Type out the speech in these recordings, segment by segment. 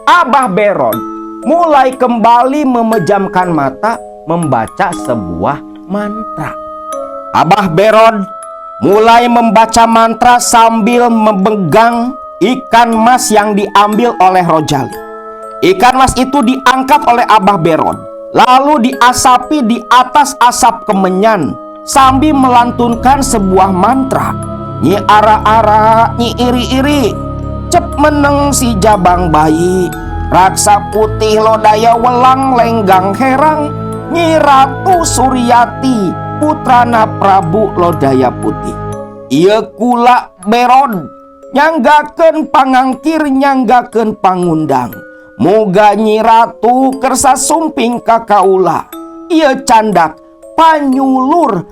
Abah Beron mulai kembali memejamkan mata membaca sebuah mantra. Abah Beron mulai membaca mantra sambil memegang ikan mas yang diambil oleh Rojali. Ikan mas itu diangkat oleh Abah Beron, lalu diasapi di atas asap kemenyan sambil melantunkan sebuah mantra. Nyi ara-ara, nyi iri-iri, cep meneng si jabang bayi, raksa putih lodaya welang lenggang herang, Nyi Ratu Suryati putrana Prabu Lodaya Putih. Ieu kula Beron nyanggakeun pangangkir, nyanggakeun pangundang. Muga Nyi Ratu kersa sumping ka kaula. Ieu candak panyulur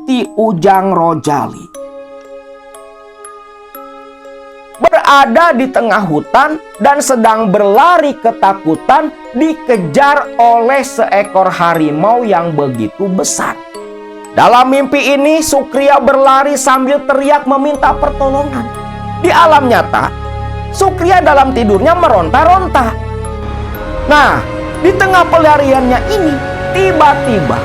ti Ujang Rojali. Berada di tengah hutan dan sedang berlari ketakutan dikejar oleh seekor harimau yang begitu besar. Dalam mimpi ini Sukria berlari sambil teriak meminta pertolongan. Di alam nyata Sukria dalam tidurnya meronta-ronta. Nah, di tengah pelariannya ini tiba-tiba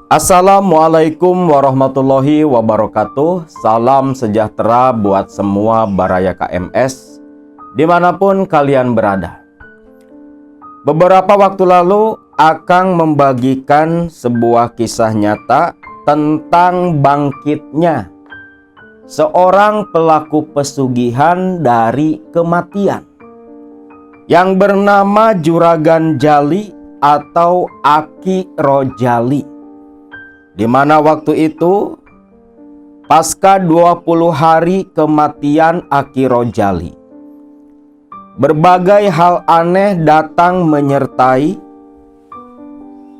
Assalamualaikum warahmatullahi wabarakatuh. Salam sejahtera buat semua Baraya KMS dimanapun kalian berada. Beberapa waktu lalu Akang membagikan sebuah kisah nyata tentang bangkitnya seorang pelaku pesugihan dari kematian yang bernama Juragan Jali atau Aki Rojali. Di mana waktu itu pasca 20 hari kematian Aki Rojali, berbagai hal aneh datang menyertai,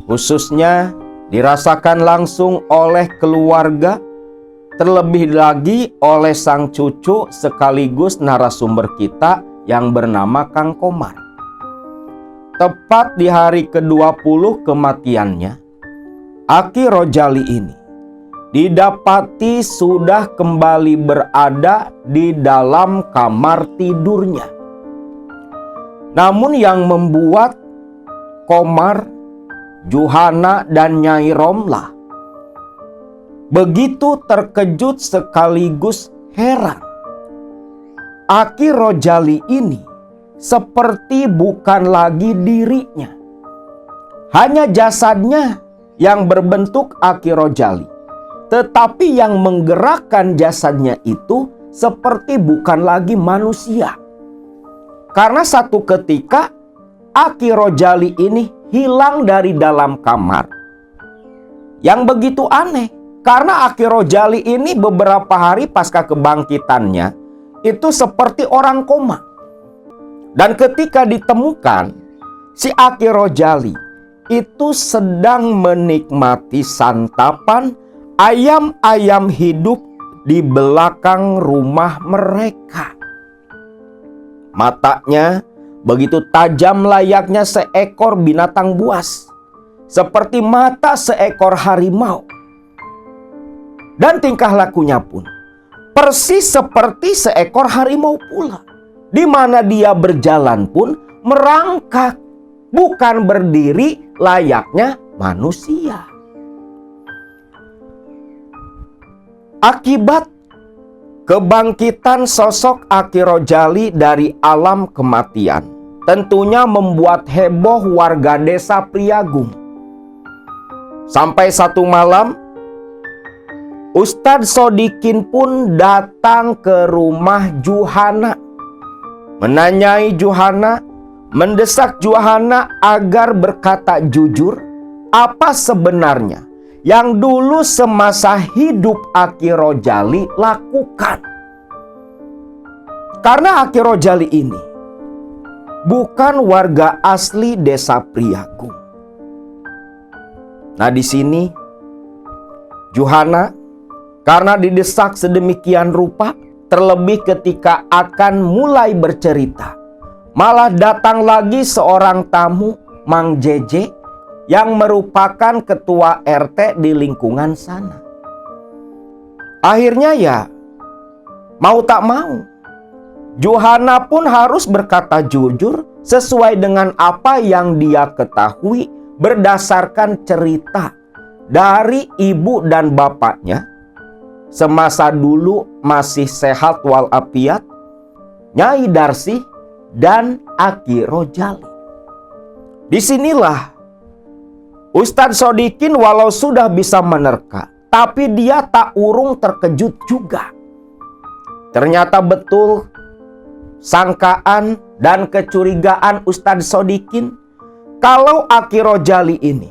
khususnya dirasakan langsung oleh keluarga, terlebih lagi oleh sang cucu sekaligus narasumber kita yang bernama Kang Komar. Tepat di hari ke-20 kematiannya, Aki Rojali ini didapati sudah kembali berada di dalam kamar tidurnya. Namun yang membuat Komar, Juhana, dan Nyai Romlah begitu terkejut sekaligus heran. Aki Rojali ini seperti bukan lagi dirinya. Hanya jasadnya yang berbentuk Aki Rojali, tetapi yang menggerakkan jasadnya itu seperti bukan lagi manusia. Karena satu ketika Aki Rojali ini hilang dari dalam kamar. Yang begitu aneh, karena Aki Rojali ini beberapa hari pasca kebangkitannya itu seperti orang koma. Dan ketika ditemukan, si Aki Rojali itu sedang menikmati santapan ayam-ayam hidup di belakang rumah mereka. Matanya begitu tajam layaknya seekor binatang buas, seperti mata seekor harimau. Dan tingkah lakunya pun persis seperti seekor harimau pula, di mana dia berjalan pun merangkak, bukan berdiri layaknya manusia. Akibat kebangkitan sosok Aki Rojali dari alam kematian tentunya membuat heboh warga desa Priagung. Sampai satu malam Ustadz Sodikin pun datang ke rumah Juhana, menanyai Juhana, mendesak Juhana agar berkata jujur apa sebenarnya yang dulu semasa hidup Aki Rojali lakukan. Karena Aki Rojali ini bukan warga asli desa Priagung. Nah, di sini Juhana karena didesak sedemikian rupa terlebih ketika akan mulai bercerita, malah datang lagi seorang tamu, Mang Jeje, yang merupakan ketua RT di lingkungan sana. Akhirnya ya, mau tak mau, Johana pun harus berkata jujur sesuai dengan apa yang dia ketahui berdasarkan cerita dari ibu dan bapaknya semasa dulu masih sehat walafiat, Nyai Darsih dan Aki Rojali. Disinilah Ustadz Sodikin walau sudah bisa menerka, tapi dia tak urung terkejut juga. Ternyata betul sangkaan dan kecurigaan Ustadz Sodikin kalau Aki Rojali ini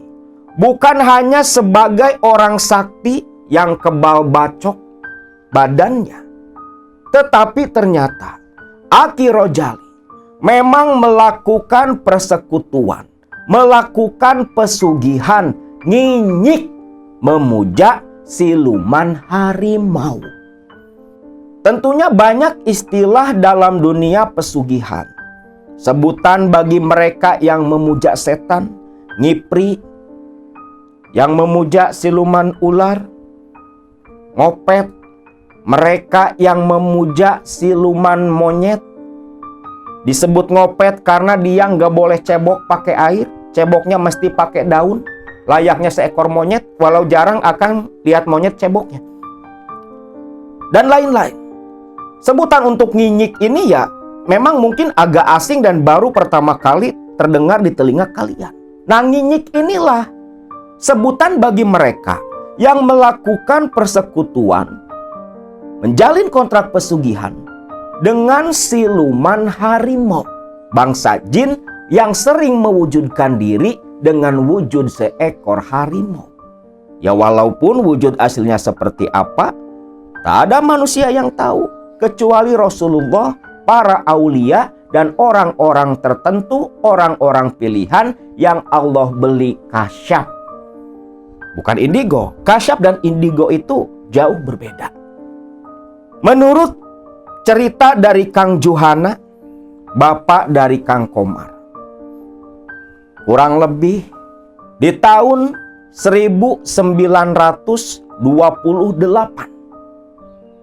bukan hanya sebagai orang sakti yang kebal bacok badannya, tetapi ternyata Aki Rojali memang melakukan persekutuan, melakukan pesugihan, nyinyik, memuja siluman harimau. Tentunya banyak istilah dalam dunia pesugihan. Sebutan bagi mereka yang memuja setan, ngipri, yang memuja siluman ular, ngopet, mereka yang memuja siluman monyet. Disebut ngopet karena dia nggak boleh cebok pakai air, ceboknya mesti pakai daun, layaknya seekor monyet, walau jarang akan lihat monyet ceboknya. Dan lain-lain. Sebutan untuk nyinyik ini ya memang mungkin agak asing dan baru pertama kali terdengar di telinga kalian. Nah, nyinyik inilah sebutan bagi mereka yang melakukan persekutuan, menjalin kontrak pesugihan dengan siluman harimau, bangsa jin yang sering mewujudkan diri dengan wujud seekor harimau. Ya walaupun wujud aslinya seperti apa, tak ada manusia yang tahu kecuali Rasulullah, para aulia, dan orang-orang tertentu, orang-orang pilihan yang Allah beli kasyaf. Bukan indigo. Kasyaf dan indigo itu jauh berbeda. Menurut cerita dari Kang Johana, bapak dari Kang Komar, kurang lebih di tahun 1928.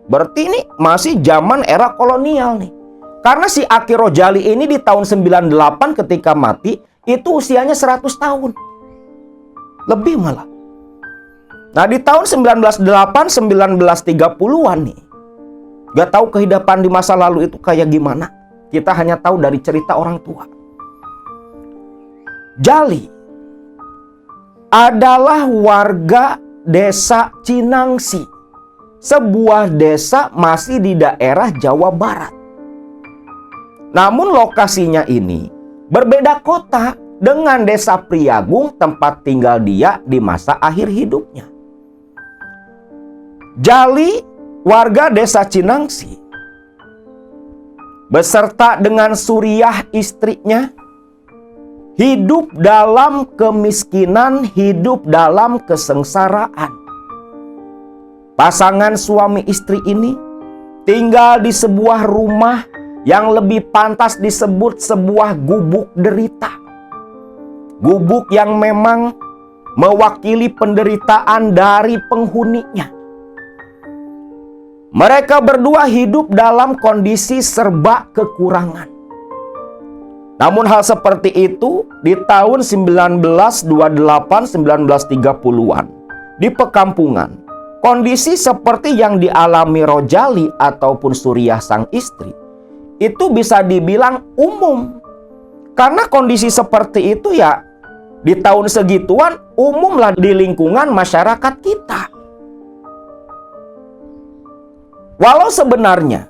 Berarti ini masih zaman era kolonial nih. Karena si Aki Rojali ini di tahun 98 ketika mati, itu usianya 100 tahun. Lebih malah. Nah di tahun 1930-an nih, gak tahu kehidupan di masa lalu itu kayak gimana. Kita hanya tahu dari cerita orang tua. Jali adalah warga desa Cinangsi, sebuah desa masih di daerah Jawa Barat. Namun lokasinya ini berbeda kota dengan desa Priagung tempat tinggal dia di masa akhir hidupnya. Jali, warga desa Cinangsi, beserta dengan Suriah istrinya, hidup dalam kemiskinan, hidup dalam kesengsaraan. Pasangan suami istri ini tinggal di sebuah rumah yang lebih pantas disebut sebuah gubuk derita. Gubuk yang memang mewakili penderitaan dari penghuninya. Mereka berdua hidup dalam kondisi serba kekurangan. Namun hal seperti itu di tahun 1928-1930-an di pekampungan, kondisi seperti yang dialami Rojali ataupun Suriah sang istri itu bisa dibilang umum. Karena kondisi seperti itu ya di tahun segituan umumlah di lingkungan masyarakat kita. Walau sebenarnya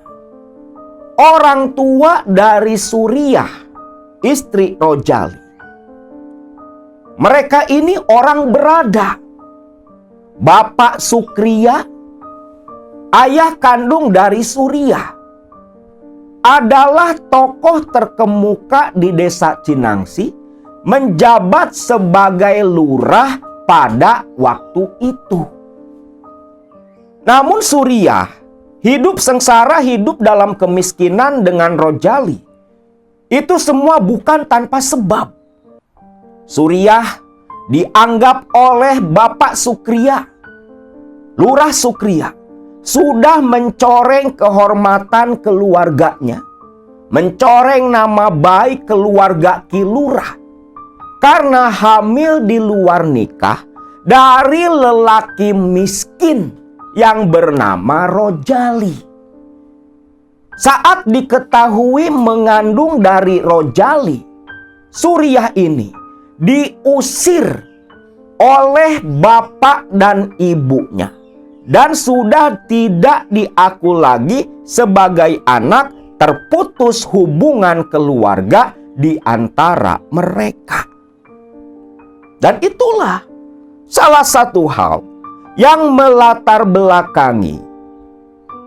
orang tua dari Suriah, istri Rojali, mereka ini orang berada. Bapak Sukriya, ayah kandung dari Suriah, adalah tokoh terkemuka di desa Cinangsi, menjabat sebagai lurah pada waktu itu. Namun Suriah hidup sengsara, hidup dalam kemiskinan dengan Rojali, itu semua bukan tanpa sebab. Suriah dianggap oleh Bapak Sukria, Lurah Sukria, sudah mencoreng kehormatan keluarganya, mencoreng nama baik keluarga Ki Lurah, karena hamil di luar nikah dari lelaki miskin yang bernama Rojali. Saat diketahui mengandung dari Rojali, Suriah ini diusir oleh bapak dan ibunya dan sudah tidak diaku lagi sebagai anak, terputus hubungan keluarga di antara mereka. Dan itulah salah satu hal yang melatar belakangi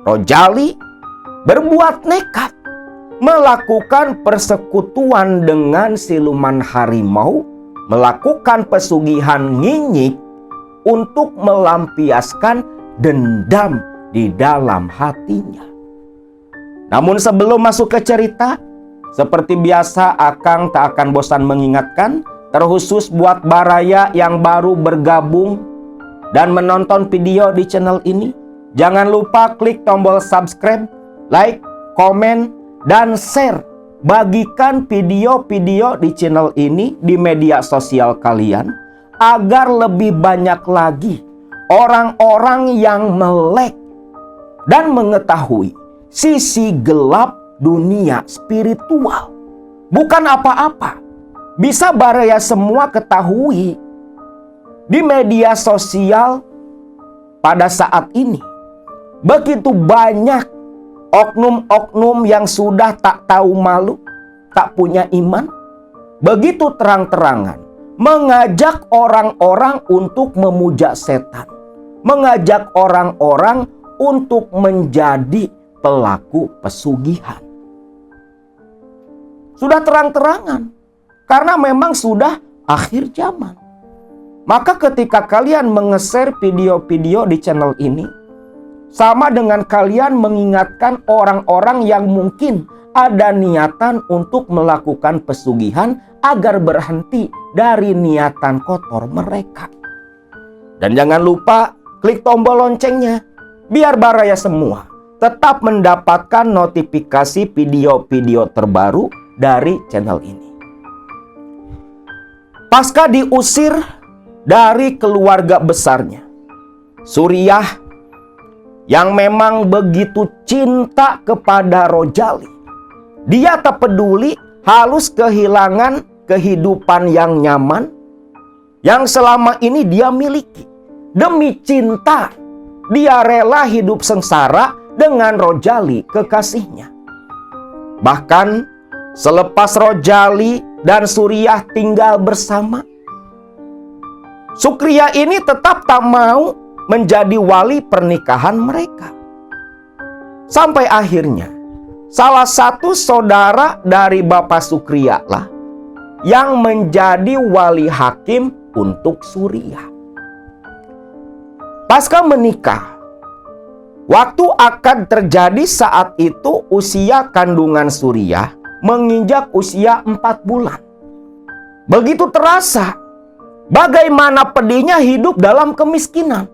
Rojali berbuat nekat melakukan persekutuan dengan siluman harimau, melakukan pesugihan nyinyik untuk melampiaskan dendam di dalam hatinya. Namun sebelum masuk ke cerita, seperti biasa Akang tak akan bosan mengingatkan, terkhusus buat Baraya yang baru bergabung dan menonton video di channel ini, jangan lupa klik tombol subscribe, like, komen, dan share. Bagikan video-video di channel ini di media sosial kalian, agar lebih banyak lagi orang-orang yang melek dan mengetahui sisi gelap dunia spiritual. Bukan apa-apa, bisa Baraya semua ketahui di media sosial pada saat ini. Begitu banyak oknum-oknum yang sudah tak tahu malu, tak punya iman, begitu terang-terangan mengajak orang-orang untuk memuja setan, mengajak orang-orang untuk menjadi pelaku pesugihan. Sudah terang-terangan, karena memang sudah akhir zaman. Maka ketika kalian menge-share video-video di channel ini, sama dengan kalian mengingatkan orang-orang yang mungkin ada niatan untuk melakukan pesugihan agar berhenti dari niatan kotor mereka. Dan jangan lupa klik tombol loncengnya, biar Baraya semua tetap mendapatkan notifikasi video-video terbaru dari channel ini. Pasca diusir dari keluarga besarnya, Suriah yang memang begitu cinta kepada Rojali, dia tak peduli harus kehilangan kehidupan yang nyaman yang selama ini dia miliki. Demi cinta, dia rela hidup sengsara dengan Rojali kekasihnya. Bahkan selepas Rojali dan Suriah tinggal bersama, Sukria ini tetap tak mau menjadi wali pernikahan mereka. Sampai akhirnya salah satu saudara dari Bapak Sukria lah yang menjadi wali hakim untuk Suriah. Pasca menikah, waktu akan terjadi saat itu usia kandungan Suriah menginjak usia 4 bulan. Begitu terasa bagaimana pedihnya hidup dalam kemiskinan.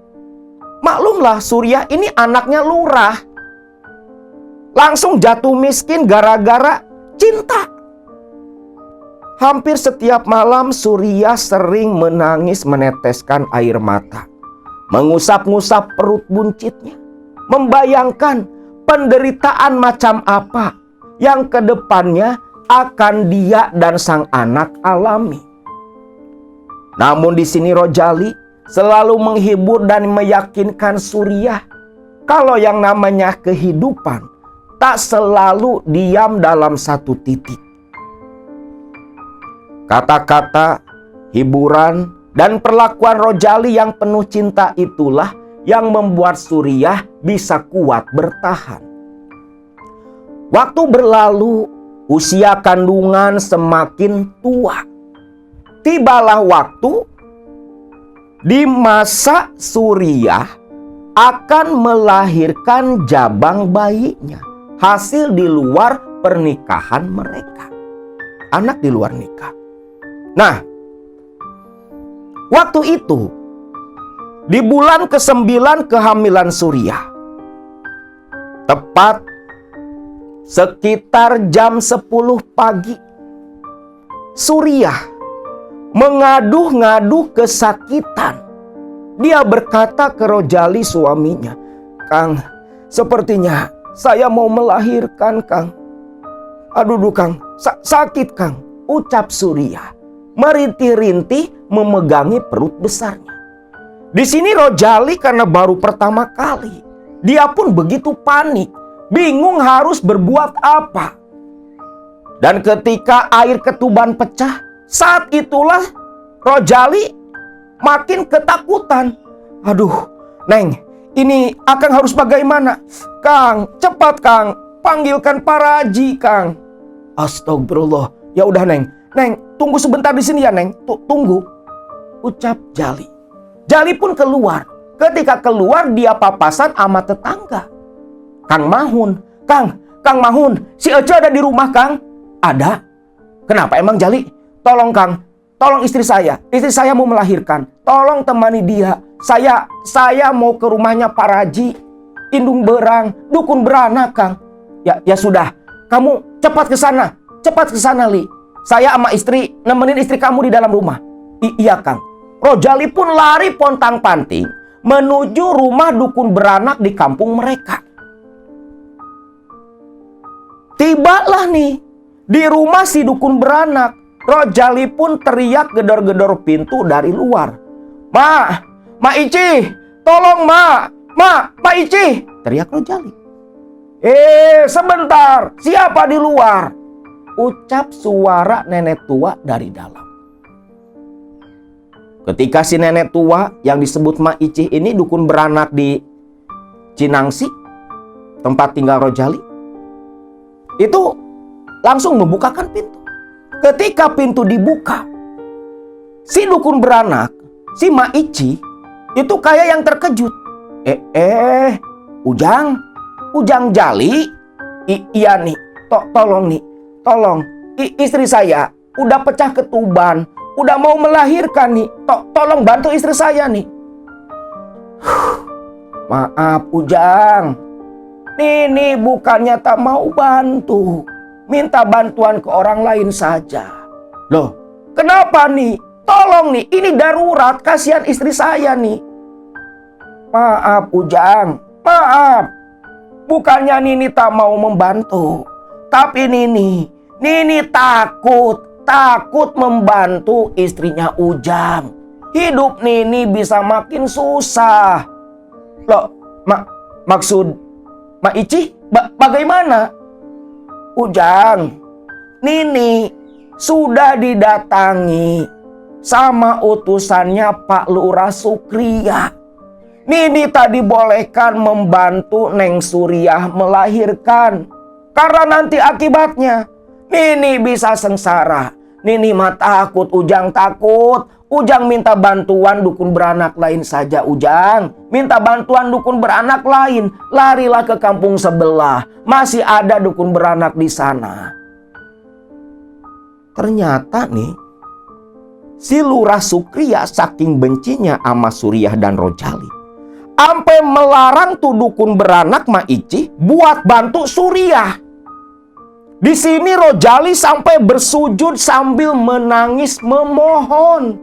Maklumlah Suriah ini anaknya lurah, langsung jatuh miskin gara-gara cinta. Hampir setiap malam Suriah sering menangis meneteskan air mata, mengusap-ngusap perut buncitnya, membayangkan penderitaan macam apa yang kedepannya akan dia dan sang anak alami. Namun di sini Rojali selalu menghibur dan meyakinkan Suriah kalau yang namanya kehidupan tak selalu diam dalam satu titik. Kata-kata, hiburan, dan perlakuan Rojali yang penuh cinta itulah yang membuat Suriah bisa kuat bertahan. Waktu berlalu, usia kandungan semakin tua. Tibalah waktu di masa Suriah akan melahirkan jabang bayinya. Hasil di luar pernikahan mereka. Anak di luar nikah. Nah, waktu itu, di bulan ke-9 kehamilan Suriah, tepat sekitar jam 10 pagi, Suriah mengaduh-ngaduh kesakitan. Dia berkata ke Rojali suaminya, "Kang, sepertinya saya mau melahirkan, Kang. Aduh, Kang, sakit, Kang," ucap Suriah, merintih-rintih memegangi perut besarnya. Di sini Rojali karena baru pertama kali, dia pun begitu panik, bingung harus berbuat apa. Dan ketika air ketuban pecah, saat itulah Rojali makin ketakutan. "Aduh, Neng, ini Akang harus bagaimana? Kang, cepat Kang, panggilkan para haji, Kang." "Astagfirullah. Ya udah, Neng. Neng, tunggu sebentar di sini ya, Neng. Tunggu," ucap Jali. Jali pun keluar. Ketika keluar, dia papasan sama tetangga. "Kang Mahun, Kang Mahun, si Ece ada di rumah, Kang?" "Ada." "Kenapa emang, Jali?" "Tolong, Kang, tolong istri saya mau melahirkan. Tolong temani dia. Saya mau ke rumahnya para haji, indung berang, dukun beranak, Kang." Ya sudah, kamu cepat ke sana, Li. Saya sama istri nemenin istri kamu di dalam rumah." "Iya, Kang." Rojali pun lari pontang-panting menuju rumah dukun beranak di kampung mereka. Tibalah nih di rumah si dukun beranak. Rojali pun teriak gedor-gedor pintu dari luar. Ma Ici, tolong Ma Ici," teriak Rojali. Sebentar, siapa di luar?" ucap suara nenek tua dari dalam. Ketika si nenek tua yang disebut Ma Ici ini dukun beranak di Cinangsi, tempat tinggal Rojali, itu langsung membukakan pintu. Ketika pintu dibuka, si dukun beranak, si Ma Ici, itu kayak yang terkejut. Ujang Jali? Iya nih, tolong, istri saya udah pecah ketuban, udah mau melahirkan nih, tolong bantu istri saya nih." "Maaf Ujang, Nini bukannya tak mau bantu, minta bantuan ke orang lain saja." "Loh, kenapa nih? Tolong nih, ini darurat, kasihan istri saya nih." "Maaf Ujang, maaf. Bukannya Nini tak mau membantu, tapi Nini takut membantu istrinya Ujang. Hidup Nini bisa makin susah." "Loh, maksud Ma Ici bagaimana?" "Ujang, Nini sudah didatangi sama utusannya Pak Lurah Sukria. Nini tak dibolehkan membantu Neng Suriah melahirkan. Karena nanti akibatnya Nini bisa sengsara. Nini mah takut, Ujang takut. Ujang minta bantuan dukun beranak lain saja, Ujang. Minta bantuan dukun beranak lain. Larilah ke kampung sebelah. Masih ada dukun beranak di sana." Ternyata nih, si Lurah Sukria saking bencinya sama Suriah dan Rojali, sampai melarang tuh dukun beranak Ma Ici buat bantu Suriah. Di sini Rojali sampai bersujud sambil menangis memohon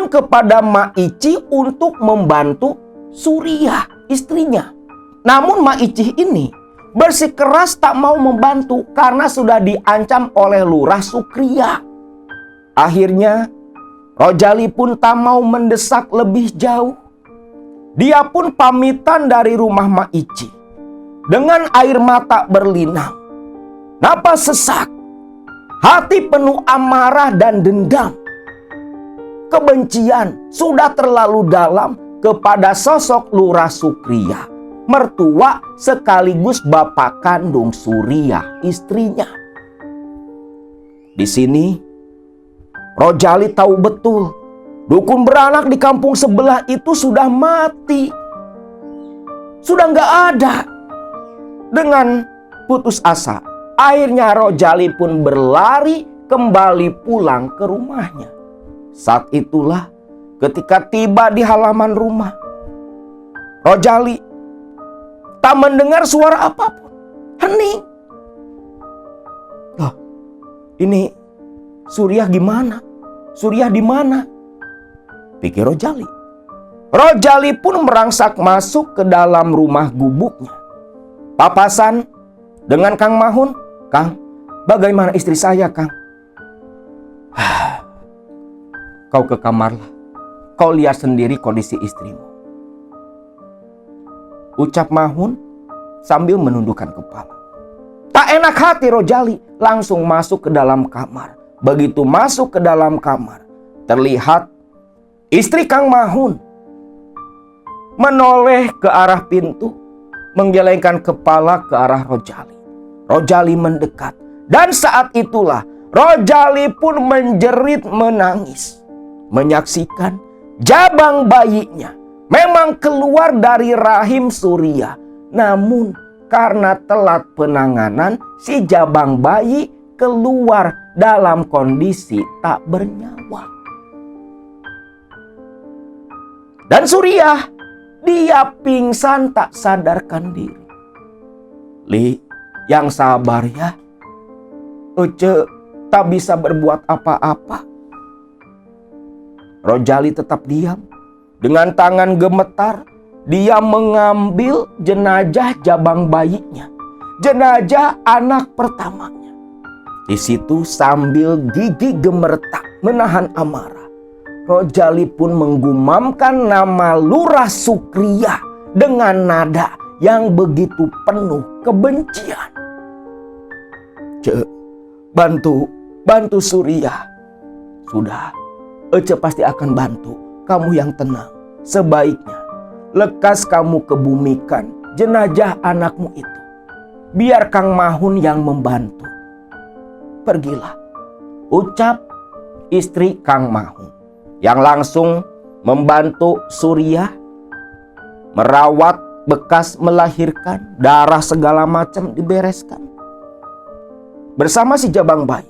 kepada Ma Ici untuk membantu Suriah, istrinya. Namun Ma Ici ini bersikeras tak mau membantu karena sudah diancam oleh Lurah Sukria. Akhirnya Rojali pun tak mau mendesak lebih jauh. Dia pun pamitan dari rumah Ma Ici dengan air mata berlinang, napas sesak, hati penuh amarah dan dendam. Kebencian sudah terlalu dalam kepada sosok Lurah Sukria, mertua sekaligus bapak kandung Suriah, istrinya. Di sini Rojali tahu betul dukun beranak di kampung sebelah itu sudah mati. sudah nggak ada. Dengan putus asa, akhirnya Rojali pun berlari kembali pulang ke rumahnya. Saat itulah ketika tiba di halaman rumah, Rojali tak mendengar suara apapun. Hening. Loh, ini Suriah gimana? Suriah di mana? Pikir Rojali. Rojali pun merangsak masuk ke dalam rumah gubuknya. Papasan dengan Kang Mahun. Kang, bagaimana istri saya, Kang? Kau ke kamarlah. Kau lihat sendiri kondisi istrimu. Ucap Mahun sambil menundukkan kepala. Tak enak hati Rojali langsung masuk ke dalam kamar. Begitu masuk ke dalam kamar, terlihat istri Kang Mahun menoleh ke arah pintu, menggelengkan kepala ke arah Rojali. Rojali mendekat, dan saat itulah Rojali pun menjerit menangis, menyaksikan jabang bayinya memang keluar dari rahim Suriah. Namun karena telat penanganan, si jabang bayi keluar dalam kondisi tak bernyawa. Dan Suriah, dia pingsan tak sadarkan diri. Li, yang sabar ya. Ece tak bisa berbuat apa-apa. Rojali tetap diam. Dengan tangan gemetar, dia mengambil jenazah jabang bayinya. Jenazah anak pertamanya. Di situ sambil gigi gemertak menahan amarah, Rojali pun menggumamkan nama Lurah Sukriah dengan nada yang begitu penuh kebencian. Cek, bantu Suriah. Sudah, Ece pasti akan bantu. Kamu yang tenang. Sebaiknya lekas kamu kebumikan jenazah anakmu itu. Biar Kang Mahun yang membantu. Pergilah, ucap istri Kang Mahun, yang langsung membantu Suriah merawat bekas melahirkan, darah segala macam dibereskan. Bersama si jabang bayi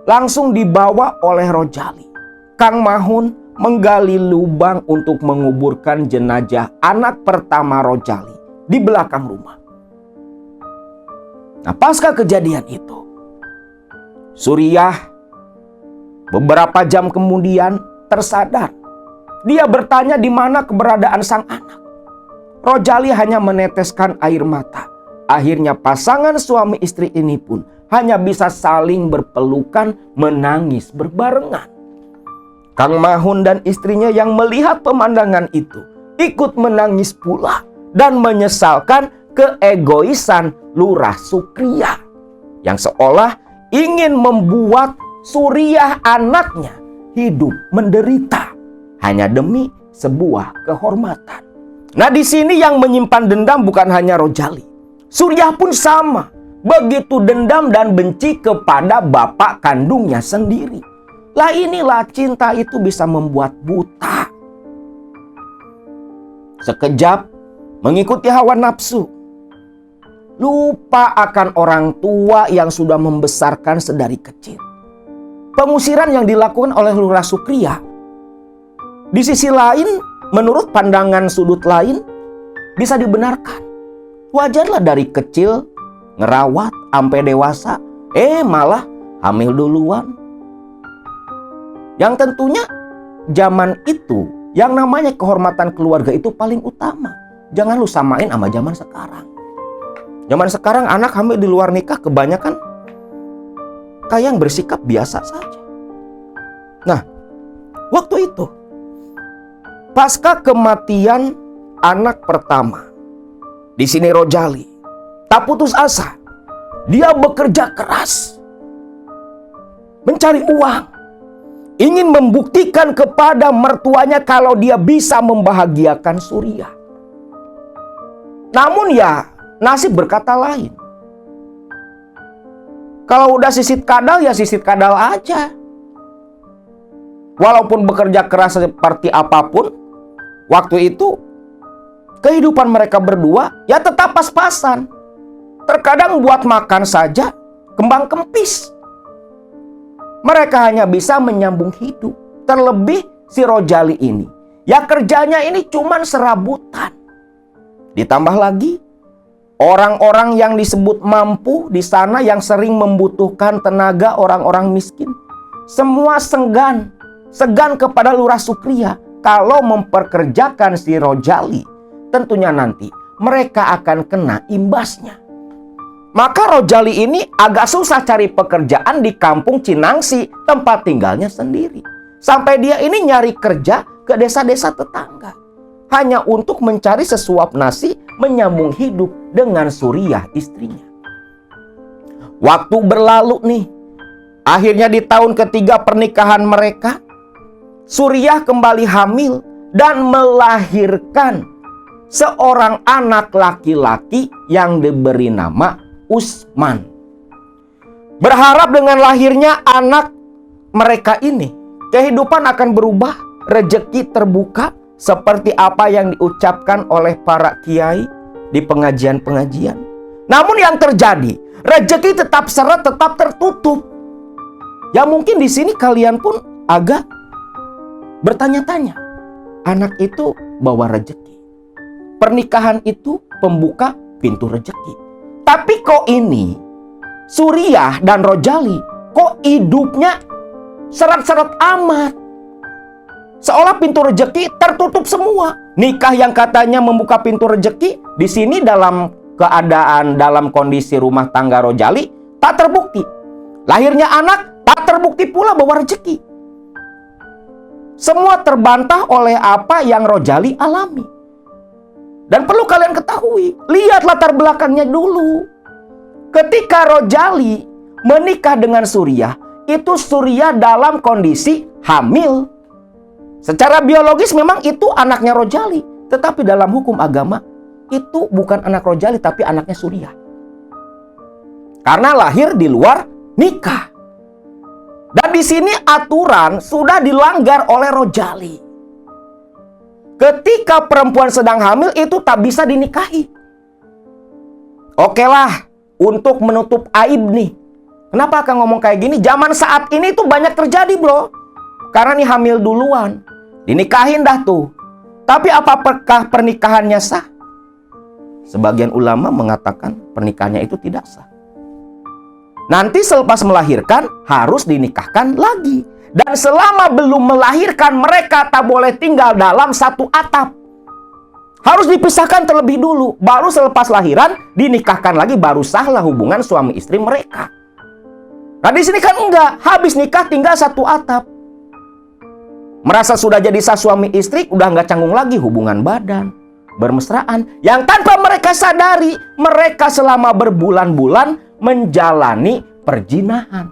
langsung dibawa oleh Rojali. Kang Mahun menggali lubang untuk menguburkan jenazah anak pertama Rojali di belakang rumah. Nah, pasca kejadian itu, Suriah beberapa jam kemudian tersadar. Dia bertanya di mana keberadaan sang anak. Rojali hanya meneteskan air mata. Akhirnya pasangan suami istri ini pun hanya bisa saling berpelukan, menangis berbarengan. Kang Mahun dan istrinya yang melihat pemandangan itu ikut menangis pula dan menyesalkan keegoisan Lurah Sukriah yang seolah ingin membuat Suriah anaknya hidup menderita hanya demi sebuah kehormatan. Nah, di sini yang menyimpan dendam bukan hanya Rojali. Suriah pun sama, begitu dendam dan benci kepada bapak kandungnya sendiri. Lah inilah cinta itu bisa membuat buta. Sekejap mengikuti hawa nafsu. Lupa akan orang tua yang sudah membesarkan sedari kecil. Pengusiran yang dilakukan oleh Lurah Sukriah, di sisi lain, menurut pandangan sudut lain, bisa dibenarkan. Wajarlah dari kecil, ngerawat, sampai dewasa, malah hamil duluan. Yang tentunya zaman itu, yang namanya kehormatan keluarga itu paling utama. Jangan lu samain sama zaman sekarang. Zaman sekarang anak hamil di luar nikah kebanyakan kayak yang bersikap biasa saja. Nah, waktu itu pasca kematian anak pertama, di sini Rojali tak putus asa. Dia bekerja keras mencari uang, ingin membuktikan kepada mertuanya kalau dia bisa membahagiakan Suriah. Namun ya, nasib berkata lain. Kalau udah sisit kadal, ya sisit kadal aja. Walaupun bekerja keras seperti apapun, waktu itu kehidupan mereka berdua ya tetap pas-pasan. Terkadang buat makan saja kembang kempis. Mereka hanya bisa menyambung hidup. Terlebih si Rojali ini, ya kerjanya ini cuman serabutan. Ditambah lagi orang-orang yang disebut mampu di sana yang sering membutuhkan tenaga orang-orang miskin. Semua segan kepada Lurah Sukriya kalau memperkerjakan si Rojali. Tentunya nanti mereka akan kena imbasnya. Maka Rojali ini agak susah cari pekerjaan di kampung Cinangsi, tempat tinggalnya sendiri. Sampai dia ini nyari kerja ke desa-desa tetangga. Hanya untuk mencari sesuap nasi, menyambung hidup dengan Suriah istrinya. Waktu berlalu nih. Akhirnya di tahun ketiga pernikahan mereka, Suriah kembali hamil dan melahirkan seorang anak laki-laki yang diberi nama Usman. Berharap dengan lahirnya anak mereka ini, kehidupan akan berubah, rezeki terbuka, seperti apa yang diucapkan oleh para kiai di pengajian-pengajian. Namun yang terjadi, rezeki tetap seret, tetap tertutup. Ya mungkin di sini kalian pun agak bertanya-tanya. Anak itu bawa rezeki. Pernikahan itu pembuka pintu rezeki. Tapi kok ini Suriah dan Rojali kok hidupnya seret-seret amat. Seolah pintu rezeki tertutup semua. Nikah yang katanya membuka pintu rezeki, di sini dalam keadaan, dalam kondisi rumah tangga Rojali tak terbukti. Lahirnya anak tak terbukti pula bawa rezeki. Semua terbantah oleh apa yang Rojali alami. Dan perlu kalian ketahui, lihat latar belakangnya dulu. Ketika Rojali menikah dengan Suriah, itu Suriah dalam kondisi hamil. Secara biologis memang itu anaknya Rojali, tetapi dalam hukum agama itu bukan anak Rojali tapi anaknya Suriah. Karena lahir di luar nikah. Dan di sini aturan sudah dilanggar oleh Rojali. Ketika perempuan sedang hamil itu tak bisa dinikahi. Oke lah, untuk menutup aib nih. Kenapa akan ngomong kayak gini? Zaman saat ini tuh banyak terjadi bro. Karena nih hamil duluan. Dinikahin dah tuh. Tapi apakah pernikahannya sah? Sebagian ulama mengatakan pernikahannya itu tidak sah. Nanti selepas melahirkan harus dinikahkan lagi. Dan selama belum melahirkan mereka tak boleh tinggal dalam satu atap. Harus dipisahkan terlebih dulu. Baru selepas lahiran dinikahkan lagi, baru sahlah hubungan suami istri mereka. Nah di sini kan enggak. Habis nikah tinggal satu atap. Merasa sudah jadi sah suami istri, udah nggak canggung lagi hubungan badan, bermesraan. Yang tanpa mereka sadari, mereka selama berbulan-bulan menjalani perjinahan.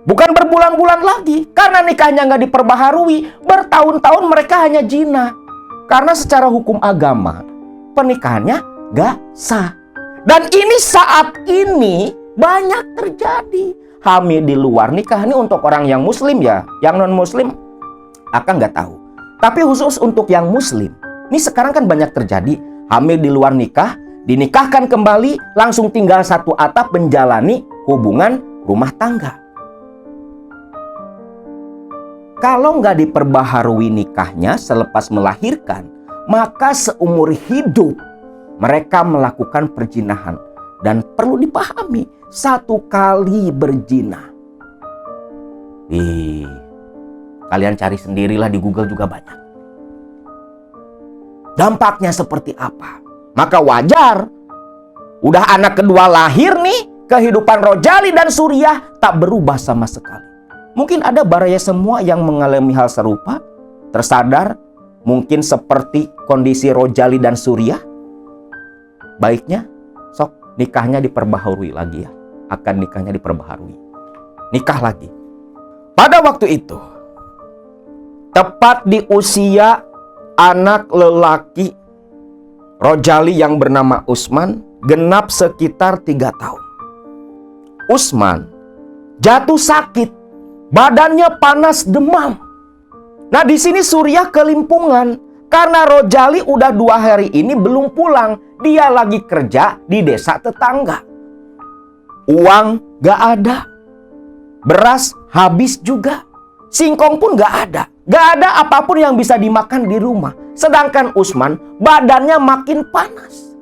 Bukan berbulan-bulan lagi, karena nikahnya nggak diperbaharui, bertahun-tahun mereka hanya zina. Karena secara hukum agama, pernikahannya nggak sah. Dan ini saat ini banyak terjadi. Hamil di luar nikah ini untuk orang yang muslim ya, yang non-muslim akan nggak tahu. Tapi khusus untuk yang muslim, ini sekarang kan banyak terjadi. Hamil di luar nikah, dinikahkan kembali, langsung tinggal satu atap menjalani hubungan rumah tangga. Kalau nggak diperbaharui nikahnya selepas melahirkan, maka seumur hidup mereka melakukan perzinahan. Dan perlu dipahami, satu kali berzina. Kalian cari sendirilah di Google juga banyak. Dampaknya seperti apa? Maka wajar, udah anak kedua lahir nih, kehidupan Rojali dan Suriah tak berubah sama sekali. Mungkin ada baraya semua yang mengalami hal serupa, tersadar, mungkin seperti kondisi Rojali dan Suriah. Baiknya, sok nikahnya diperbaharui lagi ya. Akan nikahnya diperbaharui. Nikah lagi. Pada waktu itu, tepat di usia anak lelaki Rojali yang bernama Usman, genap sekitar 3 tahun. Usman jatuh sakit. Badannya panas, demam. Nah, di sini Suriah kelimpungan. Karena Rojali udah 2 hari ini belum pulang. Dia lagi kerja di desa tetangga. Uang gak ada. Beras habis juga. Singkong pun gak ada. Gak ada apapun yang bisa dimakan di rumah. Sedangkan Usman badannya makin panas.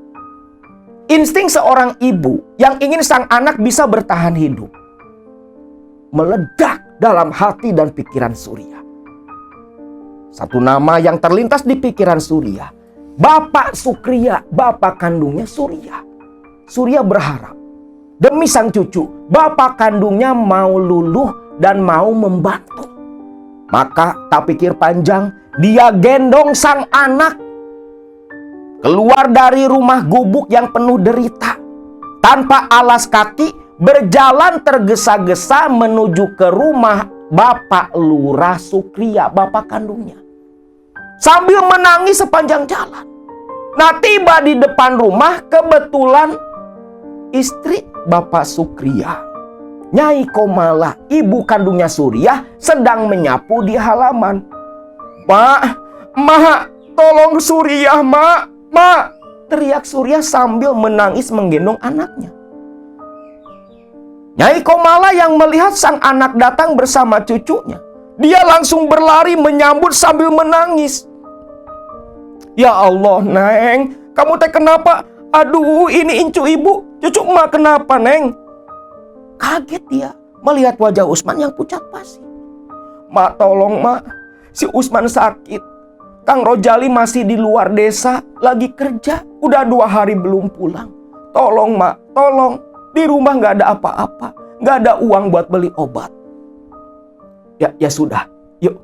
Insting seorang ibu yang ingin sang anak bisa bertahan hidup meledak dalam hati dan pikiran Surya. Satu nama yang terlintas di pikiran Surya, Bapak Sukriya, bapak kandungnya Surya. Surya berharap demi sang cucu, bapak kandungnya mau luluh dan mau membantu. Maka tak pikir panjang, dia gendong sang anak keluar dari rumah gubuk yang penuh derita. Tanpa alas kaki, berjalan tergesa-gesa menuju ke rumah Bapak Lurah Sukriya, bapak kandungnya. Sambil menangis sepanjang jalan. Nah, tiba di depan rumah, kebetulan istri Bapak Sukriya, Nyai Komala, ibu kandungnya Surya, sedang menyapu di halaman. Mak, tolong Surya, Mak. Teriak Surya sambil menangis menggendong anaknya. Nyai Komala yang melihat sang anak datang bersama cucunya, dia langsung berlari menyambut sambil menangis. Ya Allah, Neng, kamu teh kenapa? Aduh, ini incu ibu, cucu emak kenapa, Neng? Kaget dia melihat wajah Usman yang pucat pasi. Mak, tolong, Mak, si Usman sakit. Kang Rojali masih di luar desa, lagi kerja, udah 2 hari belum pulang. Tolong, Mak, tolong. Di rumah nggak ada apa-apa, nggak ada uang buat beli obat. Ya sudah, yuk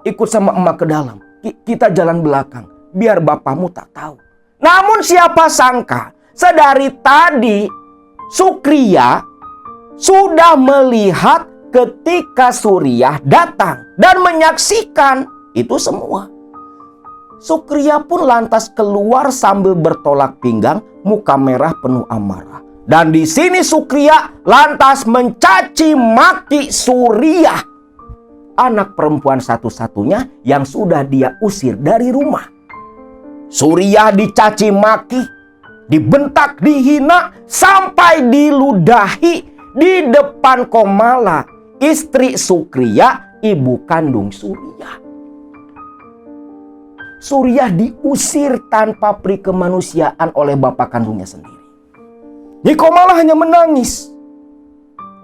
ikut sama emak ke dalam. Kita jalan belakang, biar bapakmu tak tahu. Namun siapa sangka, sedari tadi Sukriya sudah melihat ketika Surya datang dan menyaksikan itu semua. Sukriya pun lantas keluar sambil bertolak pinggang, muka merah penuh amarah. Dan di sini Sukriya lantas mencaci maki Surya, anak perempuan satu-satunya yang sudah dia usir dari rumah. Surya dicaci maki, dibentak, dihina, sampai diludahi di depan Komala, istri Sukriya, ibu kandung Surya. Surya diusir tanpa peri kemanusiaan oleh bapak kandungnya sendiri. Nyai Komala hanya menangis,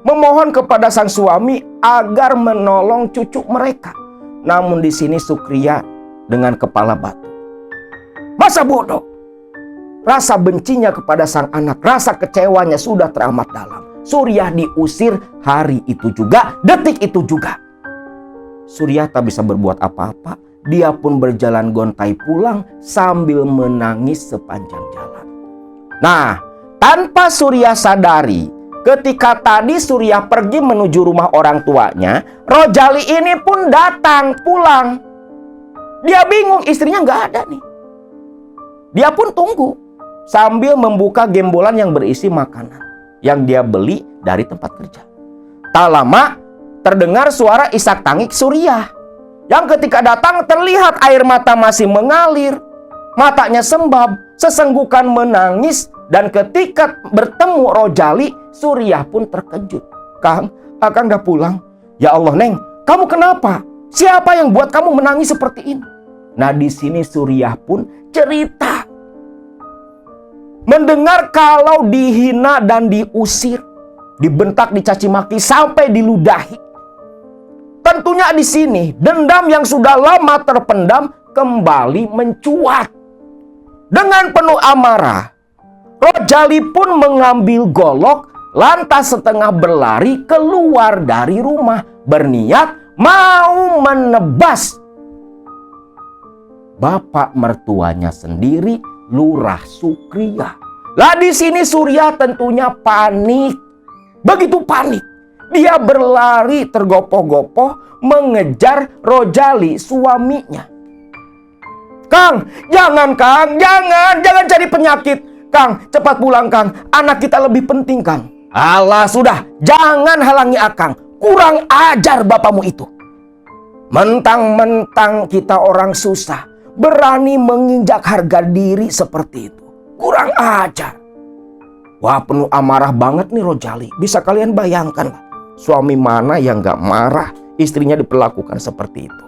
memohon kepada sang suami agar menolong cucu mereka. Namun di sini Sukriya dengan kepala batu. Masa bodoh? Rasa bencinya kepada sang anak, rasa kecewanya sudah teramat dalam. Surya diusir hari itu juga, detik itu juga. Surya tak bisa berbuat apa-apa. Dia pun berjalan gontai pulang sambil menangis sepanjang jalan. Nah, tanpa Surya sadari, ketika tadi Surya pergi menuju rumah orang tuanya, Rojali ini pun datang pulang. Dia bingung, istrinya nggak ada nih. Dia pun tunggu sambil membuka gembolan yang berisi makanan yang dia beli dari tempat kerja. Tak lama terdengar suara isak tangis Surya, yang ketika datang terlihat air mata masih mengalir, matanya sembab, sesenggukan menangis. Dan ketika bertemu Rojali, Surya pun terkejut. Kang, Akang udah pulang. Ya Allah, Neng, kamu kenapa? Siapa yang buat kamu menangis seperti ini? Nah, di sini Surya pun cerita. Mendengar kalau dihina dan diusir, dibentak, dicaci maki, sampai diludahi. Tentunya di sini dendam yang sudah lama terpendam kembali mencuat. Dengan penuh amarah, Rojali pun mengambil golok, lantas setengah berlari keluar dari rumah, berniat mau menebas bapak mertuanya sendiri, Lurah Sukriya. Lah di sini Surya tentunya panik. Begitu panik, dia berlari tergopoh-gopoh mengejar Rojali, suaminya. Kang, jangan Kang, jangan cari penyakit. Kang, cepat pulang Kang, anak kita lebih penting Kang. Alah sudah, jangan halangi Akang. Kurang ajar bapakmu itu. Mentang-mentang kita orang susah, Berani menginjak harga diri seperti itu. Kurang ajar. Wah, penuh amarah banget nih Rojali. Bisa kalian bayangkan lah, suami mana yang gak marah istrinya diperlakukan seperti itu.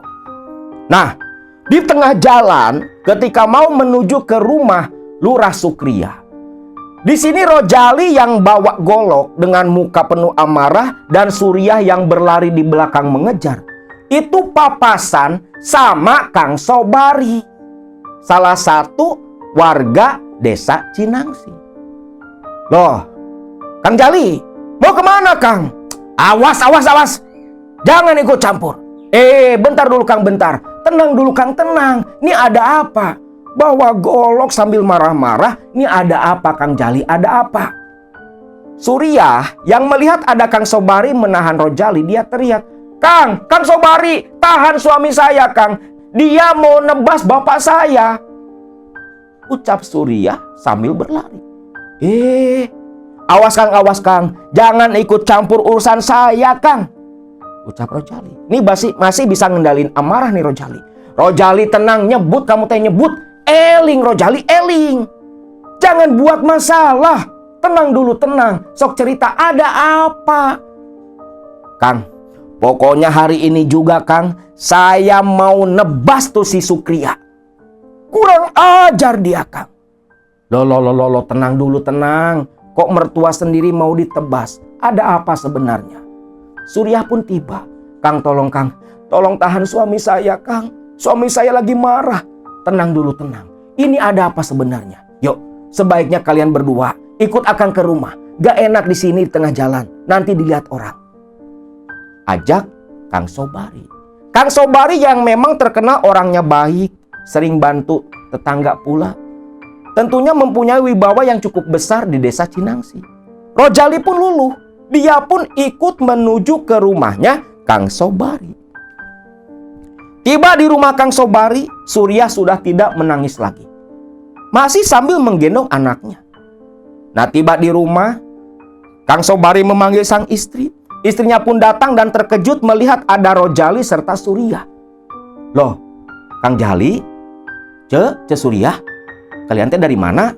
Nah, di tengah jalan ketika mau menuju ke rumah Lurah Sukriah, di sini Rojali yang bawa golok dengan muka penuh amarah dan Suriah yang berlari di belakang mengejar. Itu papasan sama Kang Sobari, salah satu warga desa Cinangsi. Loh, Kang Jali, mau kemana Kang? Awas, awas, awas. Jangan ikut campur. Bentar dulu Kang, bentar. Tenang dulu Kang, tenang. Ini ada apa? Bawa golok sambil marah-marah. Ini ada apa Kang Jali? Ada apa? Suriah yang melihat ada Kang Sobari menahan Rojali, dia teriak, Kang Sobari, tahan suami saya Kang. Dia mau nebas bapak saya. Ucap Suriah sambil berlari. Awas Kang, jangan ikut campur urusan saya Kang, ucap Rojali. Ini masih bisa ngendalin amarah nih Rojali. Rojali tenang, nyebut kamu teh nyebut. Eling Rojali, eling. Jangan buat masalah. Tenang dulu, tenang. Sok cerita, ada apa? Kang, pokoknya hari ini juga Kang, saya mau nebas tuh si Sukriah. Kurang ajar dia Kang. Loh, tenang dulu, tenang. Kok mertua sendiri mau ditebas? Ada apa sebenarnya? Suriah pun tiba. Kang, tolong tahan suami saya Kang. Suami saya lagi marah. Tenang dulu, tenang. Ini ada apa sebenarnya? Yuk, sebaiknya kalian berdua ikut Akang ke rumah. Gak enak di sini di tengah jalan. Nanti dilihat orang. Ajak Kang Sobari. Kang Sobari yang memang terkenal orangnya baik, sering bantu tetangga pula. Tentunya mempunyai wibawa yang cukup besar di desa Cinangsi. Rojali pun luluh. Dia pun ikut menuju ke rumahnya Kang Sobari. Tiba di rumah Kang Sobari, Suriah sudah tidak menangis lagi. Masih sambil menggendong anaknya. Nah, tiba di rumah, Kang Sobari memanggil sang istri. Istrinya pun datang dan terkejut melihat ada Rojali serta Suriah. Loh, Kang Jali, Ce Suriah, kalian teh dari mana?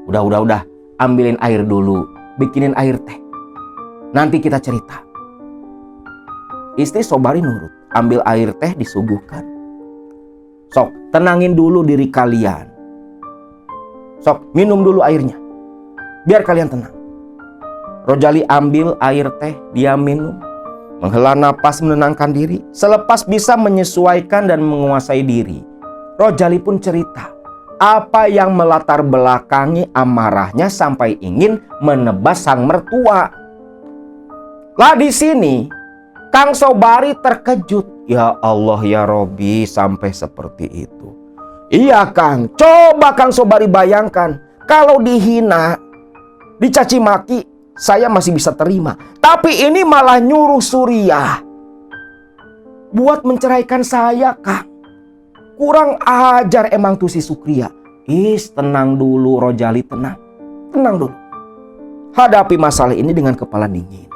Udah, ambilin air dulu, bikinin air teh. Nanti kita cerita. Istri Sobari nurut, ambil air teh disuguhkan. Sok, tenangin dulu diri kalian. Sok, minum dulu airnya, biar kalian tenang. Rojali ambil air teh, dia minum. Menghela napas menenangkan diri. Selepas bisa menyesuaikan dan menguasai diri, Rojali pun cerita apa yang melatar belakangi amarahnya sampai ingin menebas sang mertua. Lah di sini Kang Sobari terkejut. Ya Allah ya Robi, sampai seperti itu. Iya Kang, coba Kang Sobari bayangkan. Kalau dihina, dicaci maki, saya masih bisa terima. Tapi ini malah nyuruh Suriah buat menceraikan saya Kang. Kurang ajar emang tuh si Sukriah. Tenang dulu Rojali, tenang. Tenang dulu. Hadapi masalah ini dengan kepala dingin.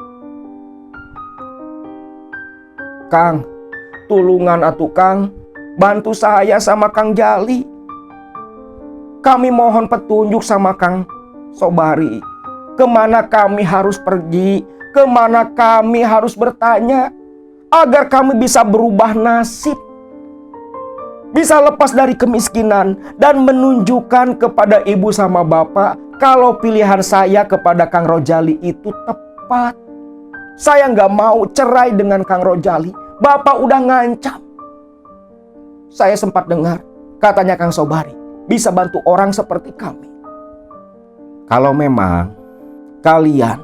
Kang, tulungan atuh Kang. Bantu saya sama Kang Jali. Kami mohon petunjuk sama Kang Sobari. Kemana kami harus pergi? Kemana kami harus bertanya? Agar kami bisa berubah nasib. Bisa lepas dari kemiskinan dan menunjukkan kepada ibu sama bapak kalau pilihan saya kepada Kang Rojali itu tepat. Saya nggak mau cerai dengan Kang Rojali. Bapak udah ngancam. Saya sempat dengar katanya Kang Sobari bisa bantu orang seperti kami. Kalau memang kalian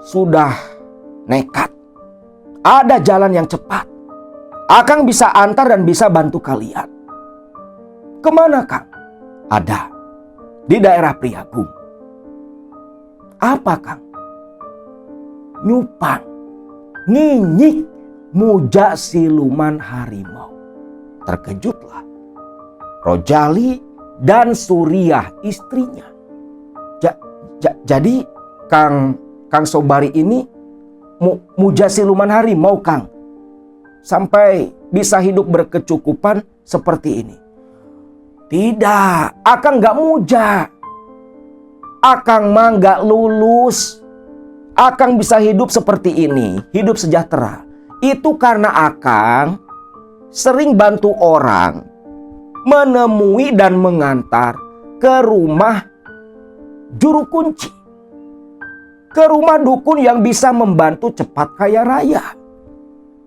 sudah nekat, ada jalan yang cepat, Akang bisa antar dan bisa bantu kalian. Kemana Kang? Ada. Di daerah Priagung. Apa Kang? Nyupang, nginyik, muja siluman harimau. Terkejutlah Rojali dan Suriah istrinya. Jadi Kang Sobari ini muja siluman harimau Kang. Sampai bisa hidup berkecukupan seperti ini. Tidak, akang gak muja. Akang mah gak lulus. Akang bisa hidup seperti ini, hidup sejahtera. Itu karena akang sering bantu orang menemui dan mengantar ke rumah juru kunci. Ke rumah dukun yang bisa membantu cepat kaya raya.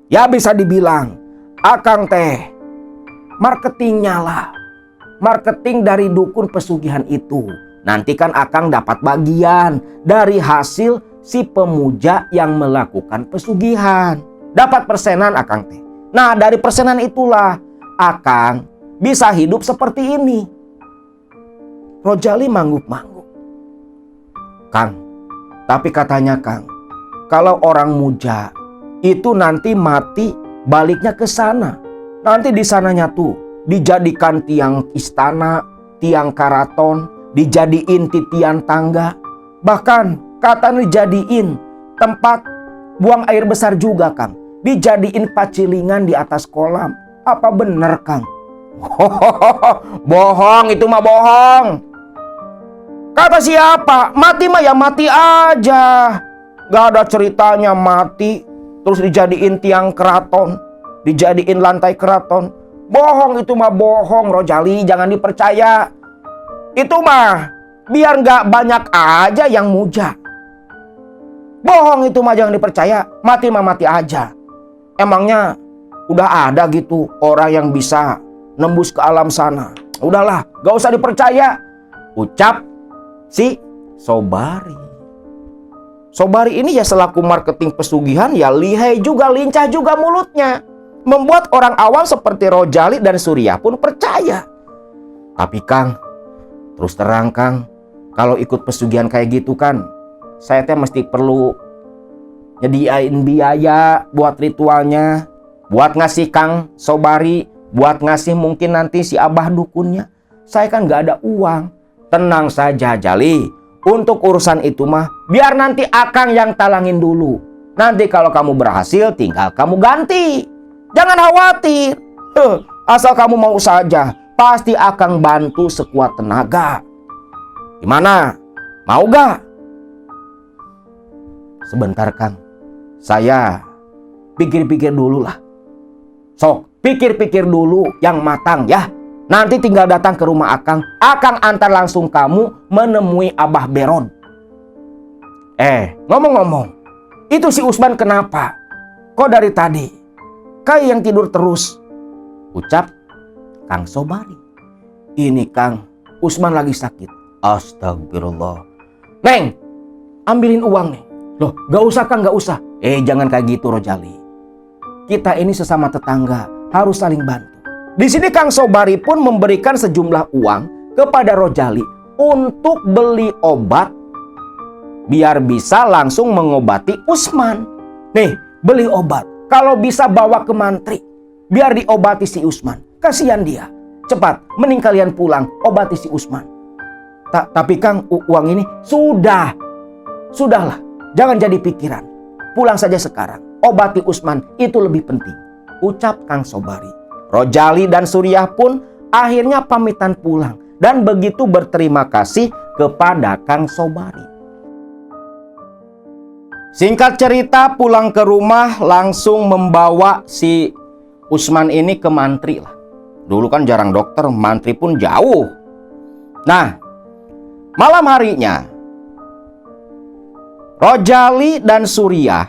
Ya bisa dibilang, akang teh marketingnya lah. Marketing dari dukun pesugihan itu. Nanti kan akang dapat bagian dari hasil si pemuja yang melakukan pesugihan. Dapat persenan akang teh. Nah dari persenan itulah akang bisa hidup seperti ini. Rojali mangguk-mangguk. Kang, tapi katanya Kang, kalau orang muja itu nanti mati baliknya ke sana. Nanti di sananya tuh dijadikan tiang istana, tiang karaton, dijadiin titian tangga. Bahkan katanya dijadiin tempat buang air besar juga Kang. Dijadiin pacilingan di atas kolam. Apa bener Kang? Bohong, itu mah bohong. Kata siapa? Mati mah ya mati aja. Gak ada ceritanya mati terus dijadiin tiang keraton, dijadiin lantai keraton. Bohong, itu mah bohong Rojali, jangan dipercaya. Itu mah biar gak banyak aja yang muja. Bohong, itu mah jangan dipercaya. Mati mah mati aja. Emangnya udah ada gitu orang yang bisa nembus ke alam sana? Udahlah, gak usah dipercaya. Ucap si Sobari. Sobari ini ya selaku marketing pesugihan ya lihai juga, lincah juga mulutnya. Membuat orang awam seperti Rojali dan Surya pun percaya. Tapi Kang, terus terang Kang, kalau ikut pesugihan kayak gitu kan, saya teh mesti perlu nyediain biaya buat ritualnya, buat ngasih Kang Sobari, buat ngasih mungkin nanti si abah dukunnya. Saya kan gak ada uang. Tenang saja Jali, untuk urusan itu mah biar nanti akang yang talangin dulu. Nanti kalau kamu berhasil tinggal kamu ganti. Jangan khawatir. Asal kamu mau saja, pasti akang bantu sekuat tenaga. Gimana? Mau gak? Sebentar Kang, saya pikir-pikir dulu lah. Sok, pikir-pikir dulu yang matang ya. Nanti tinggal datang ke rumah akang. Akang antar langsung kamu menemui Abah Beron. Ngomong-ngomong, itu si Usman kenapa? Kok dari tadi kayak yang tidur terus? Ucap Kang Sobari. Ini Kang, Usman lagi sakit. Astagfirullah. Neng, ambilin uang nih. Loh, gak usah Kang, gak usah. Jangan kayak gitu Rojali. Kita ini sesama tetangga, harus saling bantu. Di sini Kang Sobari pun memberikan sejumlah uang kepada Rojali untuk beli obat biar bisa langsung mengobati Usman. Nih, beli obat. Kalau bisa bawa ke mantri biar diobati si Usman. Kasihan dia. Cepat, mending kalian pulang obati si Usman. Tapi Kang, uang ini sudahlah. Jangan jadi pikiran. Pulang saja sekarang. Obati Usman itu lebih penting. Ucap Kang Sobari. Rojali dan Surya pun akhirnya pamitan pulang dan begitu berterima kasih kepada Kang Sobari. Singkat cerita, pulang ke rumah langsung membawa si Usman ini ke mantri lah. Dulu kan jarang dokter, mantri pun jauh. Nah, malam harinya Rojali dan Surya,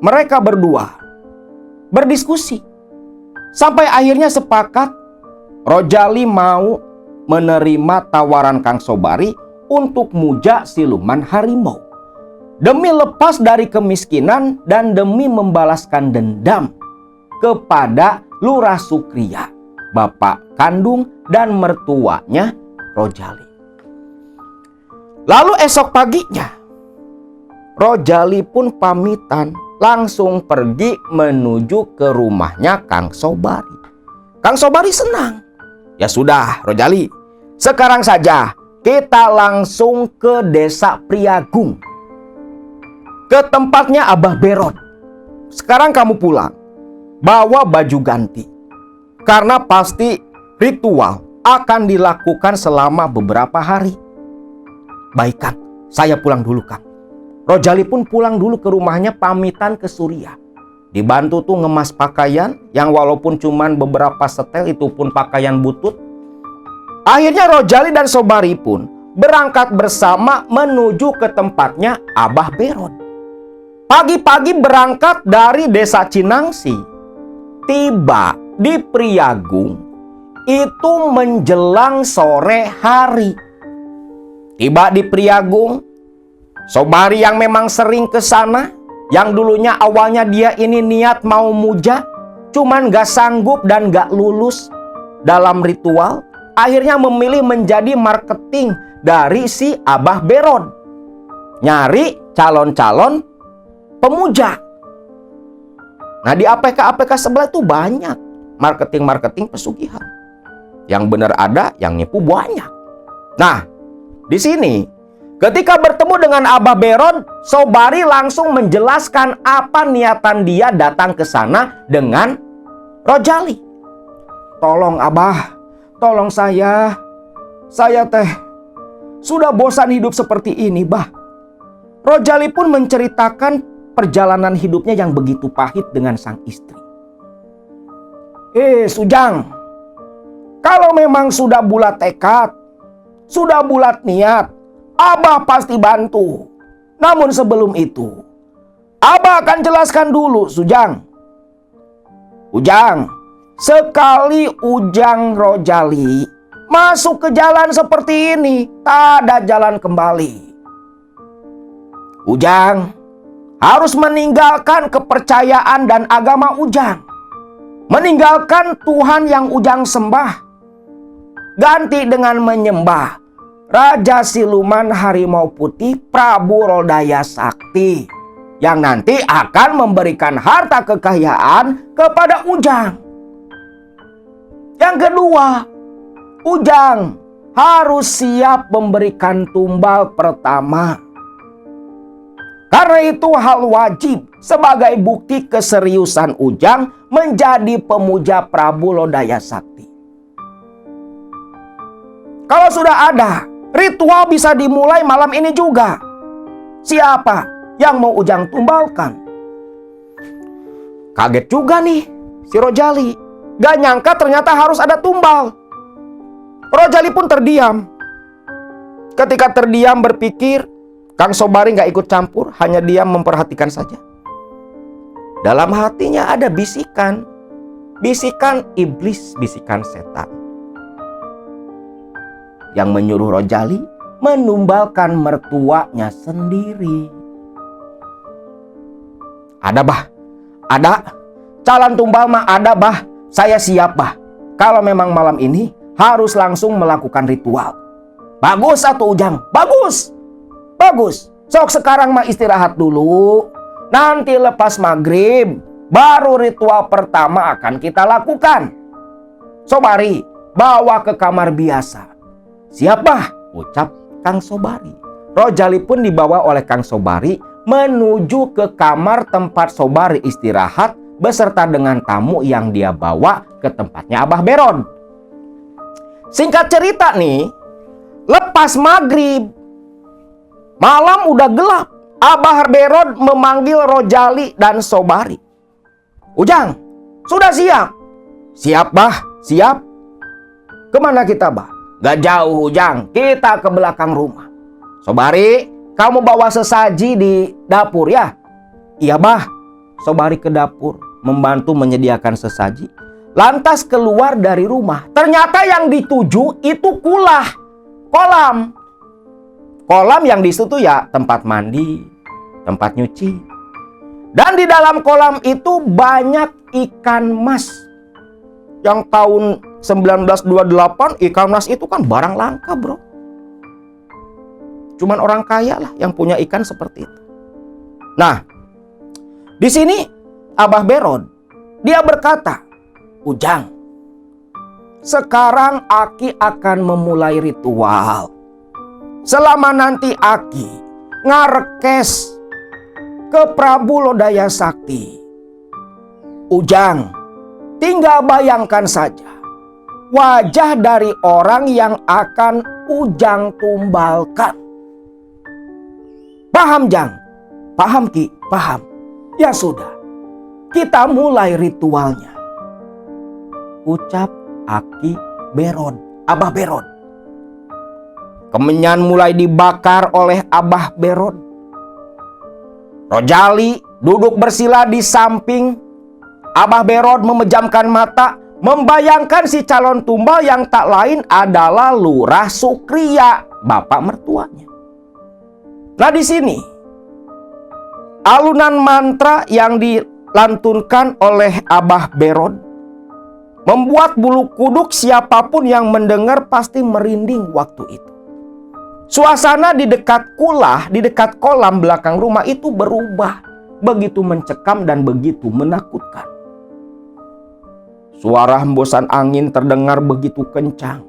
mereka berdua berdiskusi. Sampai akhirnya sepakat Rojali mau menerima tawaran Kang Sobari untuk muja siluman harimau. Demi lepas dari kemiskinan dan demi membalaskan dendam kepada Lurah Sukriya, bapak kandung dan mertuanya Rojali. Lalu esok paginya Rojali pun pamitan langsung pergi menuju ke rumahnya Kang Sobari. Kang Sobari senang. Ya sudah Rojali, sekarang saja kita langsung ke desa Priagung, ke tempatnya Abah Beron. Sekarang kamu pulang, bawa baju ganti. Karena pasti ritual akan dilakukan selama beberapa hari. Baik Kang, saya pulang dulu Kang. Rojali pun pulang dulu ke rumahnya pamitan ke Surya. Dibantu tuh ngemas pakaian yang walaupun cuman beberapa setel itu pun pakaian butut. Akhirnya Rojali dan Sobari pun berangkat bersama menuju ke tempatnya Abah Beron. Pagi-pagi berangkat dari desa Cinangsi. Tiba di Priagung itu menjelang sore hari. Tiba di Priagung, Sobari yang memang sering ke sana, yang dulunya awalnya dia ini niat mau muja, cuman gak sanggup dan gak lulus dalam ritual, akhirnya memilih menjadi marketing dari si Abah Beron. Nyari calon-calon pemuja. Nah di APK-APK sebelah itu banyak marketing-marketing pesugihan. Yang benar ada, yang nipu banyak. Nah, di sini ketika bertemu dengan Abah Beron, Sobari langsung menjelaskan apa niatan dia datang ke sana dengan Rojali. Tolong Abah, tolong saya teh sudah bosan hidup seperti ini, Bah. Rojali pun menceritakan perjalanan hidupnya yang begitu pahit dengan sang istri. Sujang, kalau memang sudah bulat tekad, sudah bulat niat, Abah pasti bantu. Namun sebelum itu, Abah akan jelaskan dulu, Sujang. Ujang, sekali Ujang Rojali masuk ke jalan seperti ini, tak ada jalan kembali. Ujang harus meninggalkan kepercayaan dan agama Ujang. Meninggalkan Tuhan yang Ujang sembah. Ganti dengan menyembah Raja Siluman Harimau Putih Prabu Rodaya Sakti, yang nanti akan memberikan harta kekayaan kepada Ujang. Yang kedua, Ujang harus siap memberikan tumbal pertama. Karena itu hal wajib sebagai bukti keseriusan Ujang menjadi pemuja Prabu Lodaya Sakti. Kalau sudah ada, ritual bisa dimulai malam ini juga. Siapa yang mau Ujang tumbalkan? Kaget juga nih si Rojali. Gak nyangka ternyata harus ada tumbal. Rojali pun terdiam. Ketika terdiam berpikir, Kang Sobari gak ikut campur, hanya diam memperhatikan saja. Dalam hatinya ada bisikan. Bisikan iblis, bisikan setan. Yang menyuruh Rojali menumbalkan mertuanya sendiri. Ada Bah, ada. Calon tumbal mah ada Bah. Saya siap Bah. Kalau memang malam ini harus langsung melakukan ritual. Bagus atuh Ujang, bagus. Bagus. Sok sekarang mah istirahat dulu. Nanti lepas maghrib baru ritual pertama akan kita lakukan. Sobari, bawa ke kamar biasa. Siap Bah, ucap Kang Sobari. Rojali pun dibawa oleh Kang Sobari menuju ke kamar tempat Sobari istirahat beserta dengan tamu yang dia bawa ke tempatnya Abah Beron. Singkat cerita nih, lepas maghrib, malam udah gelap, Abah Beron memanggil Rojali dan Sobari. Ujang, sudah siap? Siap Bah, siap. Kemana kita Bah? Gak jauh Ujang, kita ke belakang rumah. Sobari, kamu bawa sesaji di dapur ya? Iya Bah. Sobari ke dapur, membantu menyediakan sesaji. Lantas keluar dari rumah. Ternyata yang dituju itu kolam. Kolam yang di situ ya tempat mandi, tempat nyuci. Dan di dalam kolam itu banyak ikan mas. Yang tahun 1928 ikan mas itu kan barang langka bro. Cuman orang kaya lah yang punya ikan seperti itu. Nah, di sini Abah Beron dia berkata, Ujang, sekarang Aki akan memulai ritual. Selama nanti Aki ngarekes ke Prabu Lodaya Sakti, Ujang Tinggal bayangkan saja wajah dari orang yang akan Ujang tumbalkan. Paham Jang? Paham Ki? Paham. Ya sudah, kita mulai ritualnya. Ucap Aki Beron, Abah Beron. Kemenyan mulai dibakar oleh Abah Beron. Rojali duduk bersila di samping. Abah Beron memejamkan mata, membayangkan si calon tumbal yang tak lain adalah Lurah Sukria, bapak mertuanya. Nah, di sini alunan mantra yang dilantunkan oleh Abah Beron membuat bulu kuduk siapapun yang mendengar pasti merinding waktu itu. Suasana di dekat kulah, di dekat kolam belakang rumah itu berubah, begitu mencekam dan begitu menakutkan. Suara hembusan angin terdengar begitu kencang.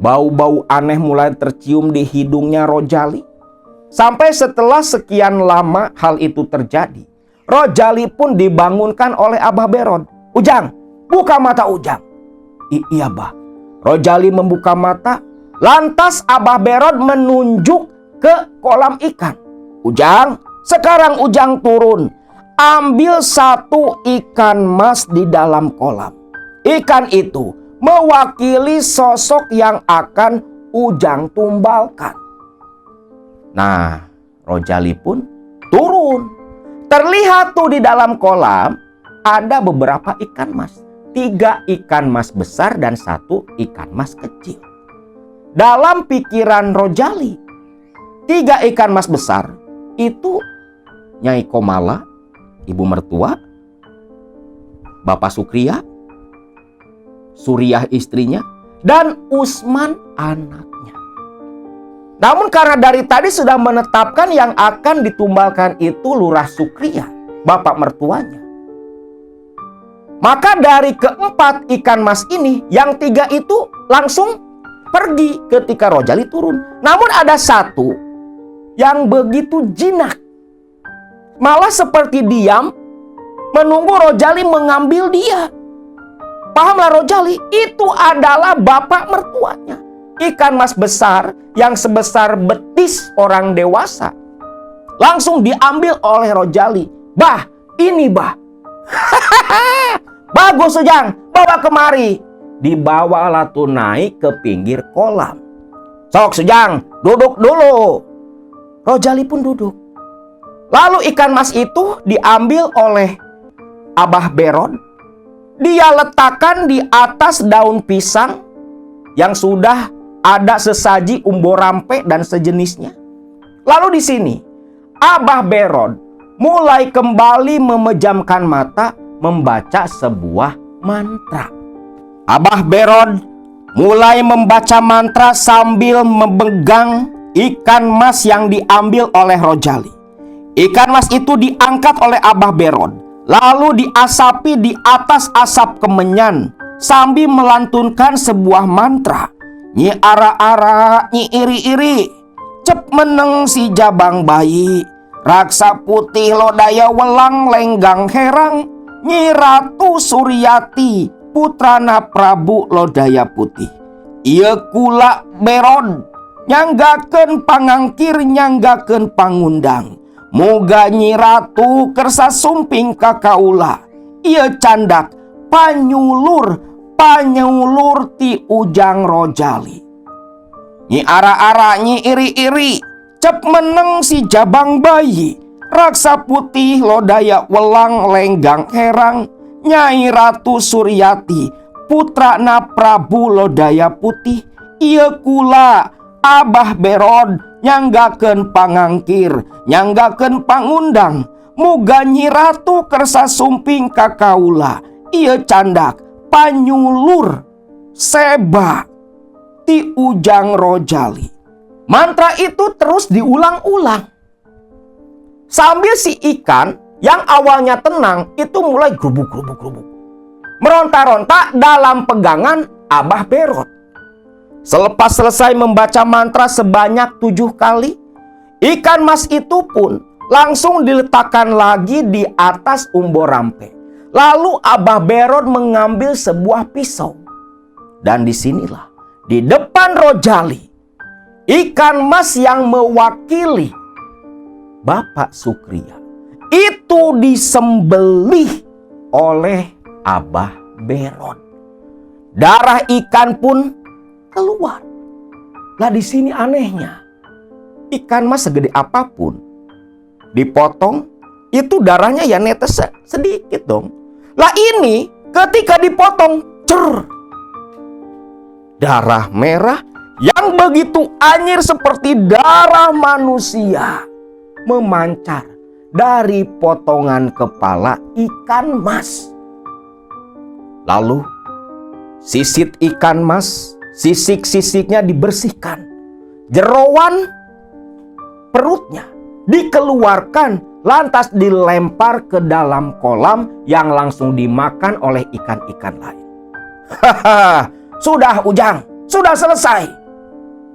Bau-bau aneh mulai tercium di hidungnya Rojali. Sampai setelah sekian lama hal itu terjadi, Rojali pun dibangunkan oleh Abah Beron. Ujang, buka mata Ujang. Iya bah. Rojali membuka mata. Lantas Abah Beron menunjuk ke kolam ikan. Ujang, sekarang Ujang turun. Ambil satu ikan mas di dalam kolam. Ikan itu mewakili sosok yang akan Ujang tumbalkan. Nah, Rojali pun turun. Terlihat tuh di dalam kolam ada beberapa ikan mas. 3 ikan mas besar dan 1 ikan mas kecil. Dalam pikiran Rojali, 3 ikan mas besar itu Nyai Komala, ibu mertua, Bapak Sukria, Suriah istrinya, dan Usman anaknya. Namun karena dari tadi sudah menetapkan yang akan ditumbalkan itu Lurah Sukria, bapak mertuanya. Maka dari keempat ikan mas ini, yang 3 itu langsung pergi ketika Rojali turun. Namun ada 1 yang begitu jinak. Malah seperti diam menunggu Rojali mengambil dia. Pahamlah Rojali, itu adalah bapak mertuanya. Ikan mas besar yang sebesar betis orang dewasa langsung diambil oleh Rojali. Bah, ini bah. Bagus Ujang, bawa kemari. Dibawalah tuh naik ke pinggir kolam. Sok Sujang, duduk dulu. Rojali pun duduk. Lalu ikan mas itu diambil oleh Abah Beron. Dia letakkan di atas daun pisang yang sudah ada sesaji umbo rampe dan sejenisnya. Lalu di sini Abah Beron mulai kembali memejamkan mata membaca sebuah mantra. Abah Beron mulai membaca mantra sambil memegang ikan mas yang diambil oleh Rojali. Ikan mas itu diangkat oleh Abah Beron, lalu diasapi di atas asap kemenyan sambil melantunkan sebuah mantra. Nyi ara-ara, nyi iri-iri, cep meneng si jabang bayi, raksa putih lodaya welang lenggang herang, Nyi Ratu Suryati putrana Prabu Lodaya Putih. Ieu kula Beron nyanggakeun pangangkir, nyanggakeun pangundang. Muga Nyi Ratu kersa sumping ka kaula. Ieu candak panyulur ti Ujang Rojali. Nyi ara-ara, nyi iri-iri, cep meneng si jabang bayi, raksa putih lodaya welang lenggang herang, Nyai Ratu Suryati putrana Prabu Lodaya Putih. Ieu kula Abah Beron nyanggakeun pangangkir, nyanggakeun pangundang. Muga Nyi Ratu kersa sumping ka kaula. Ieu candak panyulur seba ti Ujang Rojali. Mantra itu terus diulang-ulang. Sambil si ikan yang awalnya tenang itu mulai grubuk-grubuk. Meronta-ronta dalam pegangan Abah Beron. Selepas selesai membaca mantra sebanyak 7 kali, ikan mas itu pun langsung diletakkan lagi di atas umbo rampe. Lalu Abah Beron mengambil sebuah pisau. Dan disinilah, di depan Rojali, ikan mas yang mewakili Bapak Sukria itu disembelih oleh Abah Beron. Darah ikan pun keluar. Lah di sini anehnya, ikan mas segede apapun dipotong, itu darahnya ya netes sedikit dong. Lah ini ketika dipotong, darah merah yang begitu anyir seperti darah manusia memancar dari potongan kepala ikan mas. Lalu sisit ikan mas, sisik-sisiknya dibersihkan, jeroan perutnya dikeluarkan, lantas dilempar ke dalam kolam yang langsung dimakan oleh ikan-ikan lain. Hahaha, sudah Ujang, sudah selesai.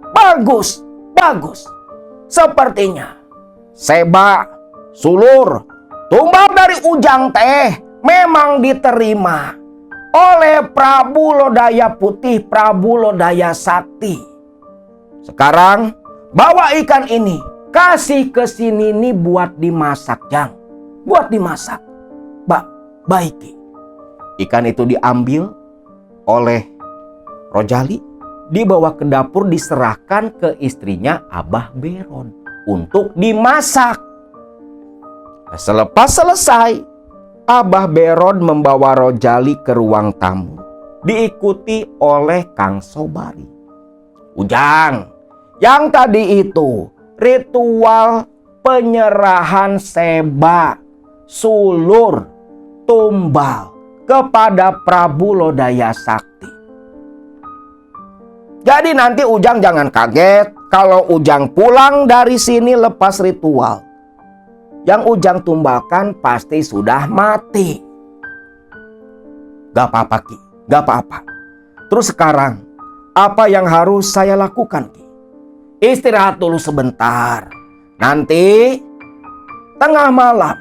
Bagus, bagus. Sepertinya Seba, Sulur, tumbal dari Ujang teh memang diterima oleh Prabu Lodaya Putih, Prabu Lodaya Sakti. Sekarang bawa ikan ini, kasih ke sini nih buat dimasak, Jang. Buat dimasak. Baik. Ikan itu diambil oleh Rojali, dibawa ke dapur, diserahkan ke istrinya Abah Beron untuk dimasak. Selepas selesai, Abah Beron membawa Rojali ke ruang tamu, diikuti oleh Kang Sobari. Ujang, yang tadi itu ritual penyerahan Seba, Sulur, Tumbal kepada Prabu Lodaya Sakti. Jadi nanti Ujang jangan kaget kalau Ujang pulang dari sini lepas ritual. Yang Ujang tumbalkan pasti sudah mati. Gak apa-apa Ki, gak apa-apa. Terus sekarang, apa yang harus saya lakukan Ki? Istirahat dulu sebentar. Nanti tengah malam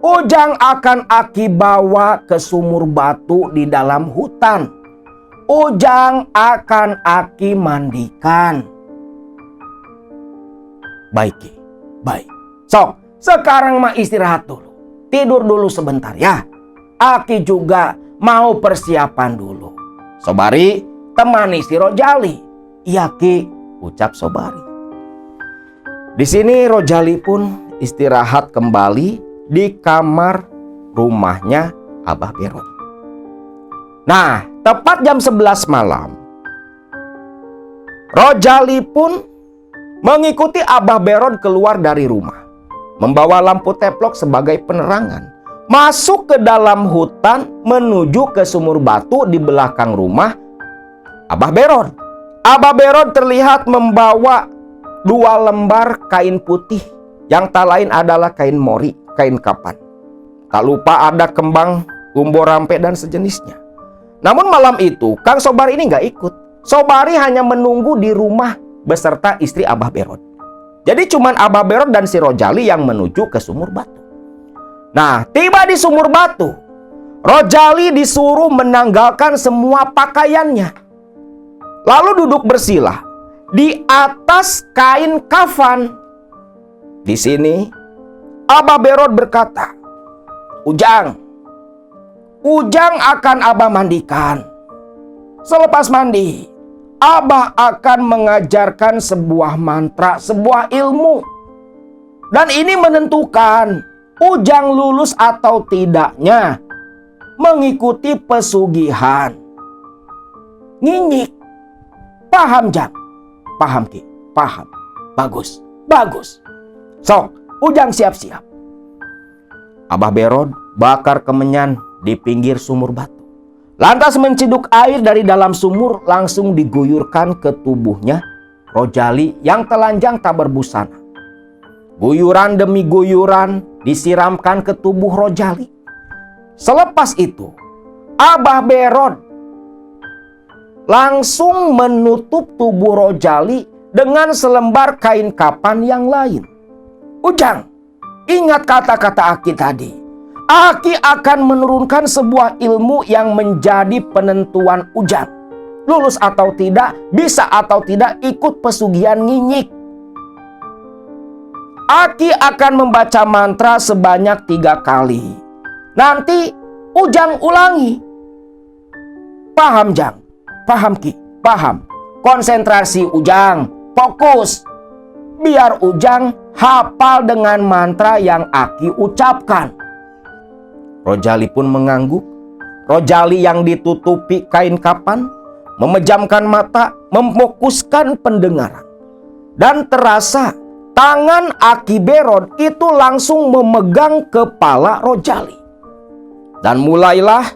Ujang akan Aki bawa ke sumur batu di dalam hutan. Ujang akan Aki mandikan. Baik Ki, baik. Sok, sekarang mah istirahat dulu. Tidur dulu sebentar ya. Aki juga mau persiapan dulu. Sobari, temani si Rojali. Iya Ki, ucap Sobari. Di sini Rojali pun istirahat kembali di kamar rumahnya Abah Beron. Nah, tepat jam 11 malam, Rojali pun mengikuti Abah Beron keluar dari rumah, membawa lampu teplok sebagai penerangan, masuk ke dalam hutan menuju ke sumur batu di belakang rumah Abah Beron. Abah Beron terlihat membawa 2 lembar kain putih yang tak lain adalah kain mori, kain kapan. Tak lupa ada kembang umbo rampe dan sejenisnya. Namun malam itu Kang Sobari ini nggak ikut. Sobari hanya menunggu di rumah beserta istri Abah Beron. Jadi cuman Abah Beron dan si Rojali yang menuju ke sumur batu. Nah, tiba di sumur batu, Rojali disuruh menanggalkan semua pakaiannya, lalu duduk bersila di atas kain kafan. Di sini Abah Beron berkata, Ujang akan Abah mandikan. Selepas mandi, Abah akan mengajarkan sebuah mantra, sebuah ilmu. Dan ini menentukan Ujang lulus atau tidaknya mengikuti pesugihan. Nyinyik. Paham Jang? Paham Ki? Paham. Bagus, bagus. Sok, Ujang siap-siap. Abah Beron bakar kemenyan di pinggir sumur batu. Lantas menciduk air dari dalam sumur langsung diguyurkan ke tubuhnya Rojali yang telanjang tak berbusana. Guyuran demi guyuran disiramkan ke tubuh Rojali. Selepas itu, Abah Beron langsung menutup tubuh Rojali dengan selembar kain kapan yang lain. Ujang, ingat kata-kata Aki tadi. Aki akan menurunkan sebuah ilmu yang menjadi penentuan Ujang. Lulus atau tidak, bisa atau tidak ikut pesugihan nyinyik. Aki akan membaca mantra sebanyak 3 kali. Nanti Ujang ulangi. Paham, Jang? Paham, Ki? Paham. Konsentrasi Ujang, fokus. Biar Ujang hafal dengan mantra yang Aki ucapkan. Rojali pun mengangguk. Rojali yang ditutupi kain kapan memejamkan mata, memfokuskan pendengaran. Dan terasa tangan Aki Berod itu langsung memegang kepala Rojali. Dan mulailah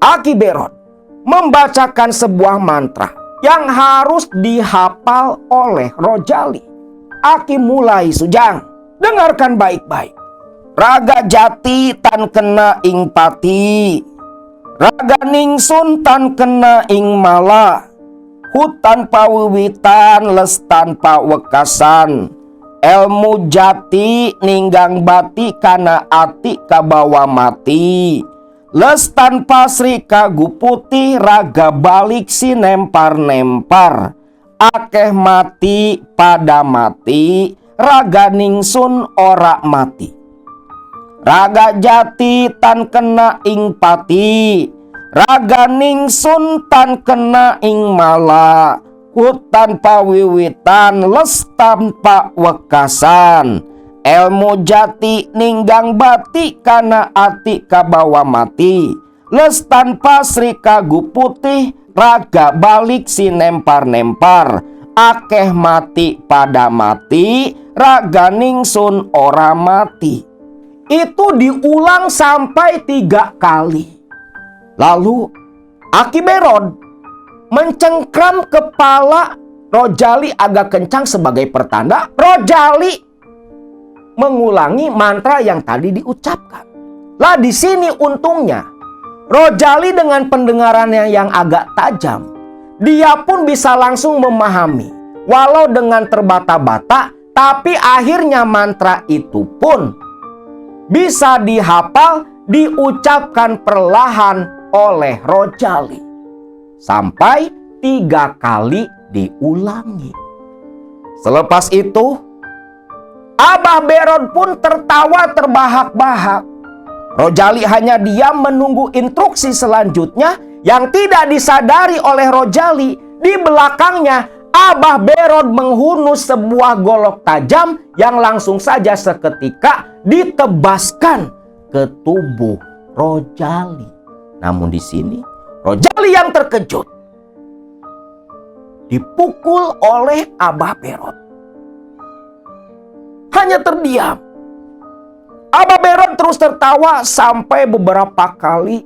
Aki Berod membacakan sebuah mantra yang harus dihafal oleh Rojali. Aki mulai, Sujang. Dengarkan baik-baik. Raga jati tan kena ing pati, raga ningsun tan kena ing mala, hutan pawiwitan les tanpa wekasan, ilmu jati ninggang bati kana ati kabawa mati, les tanpa sri kagu putih raga balik si nempar-nempar, akeh mati pada mati, raga ningsun ora mati. Raga jati tan kena ing pati, raga ningsun tan kena ing mala, hutan pawiwitan les tanpa wekasan, ilmu jati ninggang bati kana ati kabawa mati, les tanpa sri kagu putih raga balik si nempar-nempar, akeh mati pada mati, raga ningsun ora mati. Itu diulang sampai 3 kali. Lalu Aki Berod mencengkram kepala Rojali agak kencang sebagai pertanda Rojali mengulangi mantra yang tadi diucapkan. Lah di sini untungnya Rojali dengan pendengarannya yang agak tajam, dia pun bisa langsung memahami. Walau dengan terbata-bata, tapi akhirnya mantra itu pun bisa dihafal, diucapkan perlahan oleh Rojali. Sampai 3 kali diulangi. Selepas itu, Abah Berod pun tertawa terbahak-bahak. Rojali hanya diam menunggu instruksi selanjutnya yang tidak disadari oleh Rojali. Di belakangnya, Abah Berod menghunus sebuah golok tajam yang langsung saja seketika ditebaskan ke tubuh Rojali. Namun di sini Rojali yang terkejut dipukul oleh Abah Berod. Hanya terdiam. Abah Berod terus tertawa sampai beberapa kali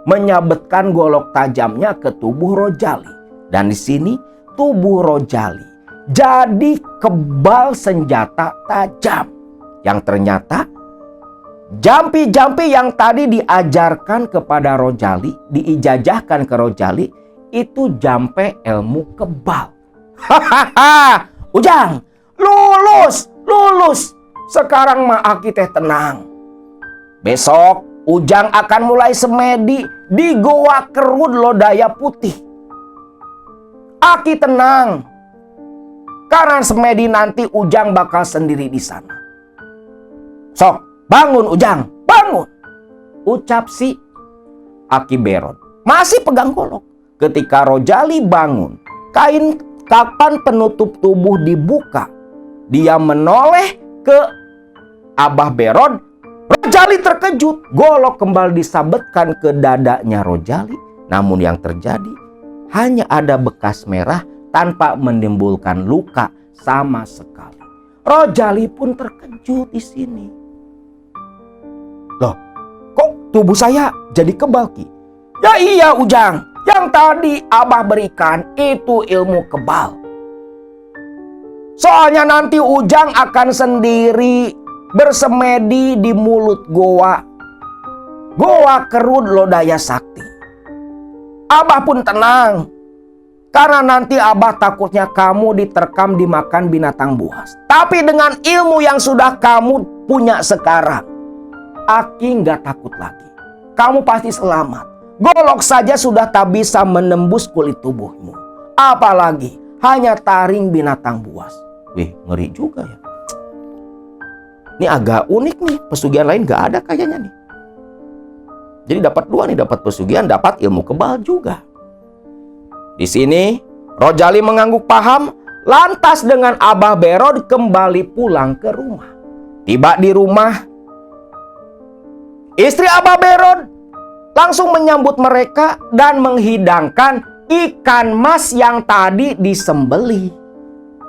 menyabetkan golok tajamnya ke tubuh Rojali. Dan di sini tubuh Rojali jadi kebal senjata tajam yang ternyata jampi-jampi yang tadi diajarkan kepada Rojali, diijajahkan ke Rojali, itu jampe ilmu kebal. Hahaha, Ujang, lulus. Sekarang mah Aki teh tenang. Besok Ujang akan mulai semedi di Goa Kerud Lodaya Putih. Aki tenang. Karena semedi nanti Ujang bakal sendiri di sana. Sok, bangun Ujang, bangun. Ucap si Aki Berod. Masih pegang golok. Ketika Rojali bangun, kain kapan penutup tubuh dibuka. Dia menoleh ke Abah Berod. Rojali terkejut. Golok kembali disabetkan ke dadanya Rojali. Namun yang terjadi hanya ada bekas merah tanpa menimbulkan luka sama sekali. Rojali pun terkejut di sini. Loh, kok tubuh saya jadi kebal, Ki? Ya iya Ujang, yang tadi Abah berikan itu ilmu kebal. Soalnya nanti Ujang akan sendiri bersemedi di mulut Goa Kerud Lodaya Sakti. Abah pun tenang, karena nanti Abah takutnya kamu diterkam dimakan binatang buas. Tapi dengan ilmu yang sudah kamu punya sekarang, Aki nggak takut lagi. Kamu pasti selamat. Golok saja sudah tak bisa menembus kulit tubuhmu. Apalagi hanya taring binatang buas. Wih, ngeri juga ya. Ini agak unik nih. Pesugihan lain nggak ada kayaknya nih. Jadi dapat dua nih. Dapat pesugihan, dapat ilmu kebal juga. Di sini Rojali mengangguk paham. Lantas dengan Abah Berod kembali pulang ke rumah. Tiba di rumah, istri Abah Berod langsung menyambut mereka dan menghidangkan ikan mas yang tadi disembelih.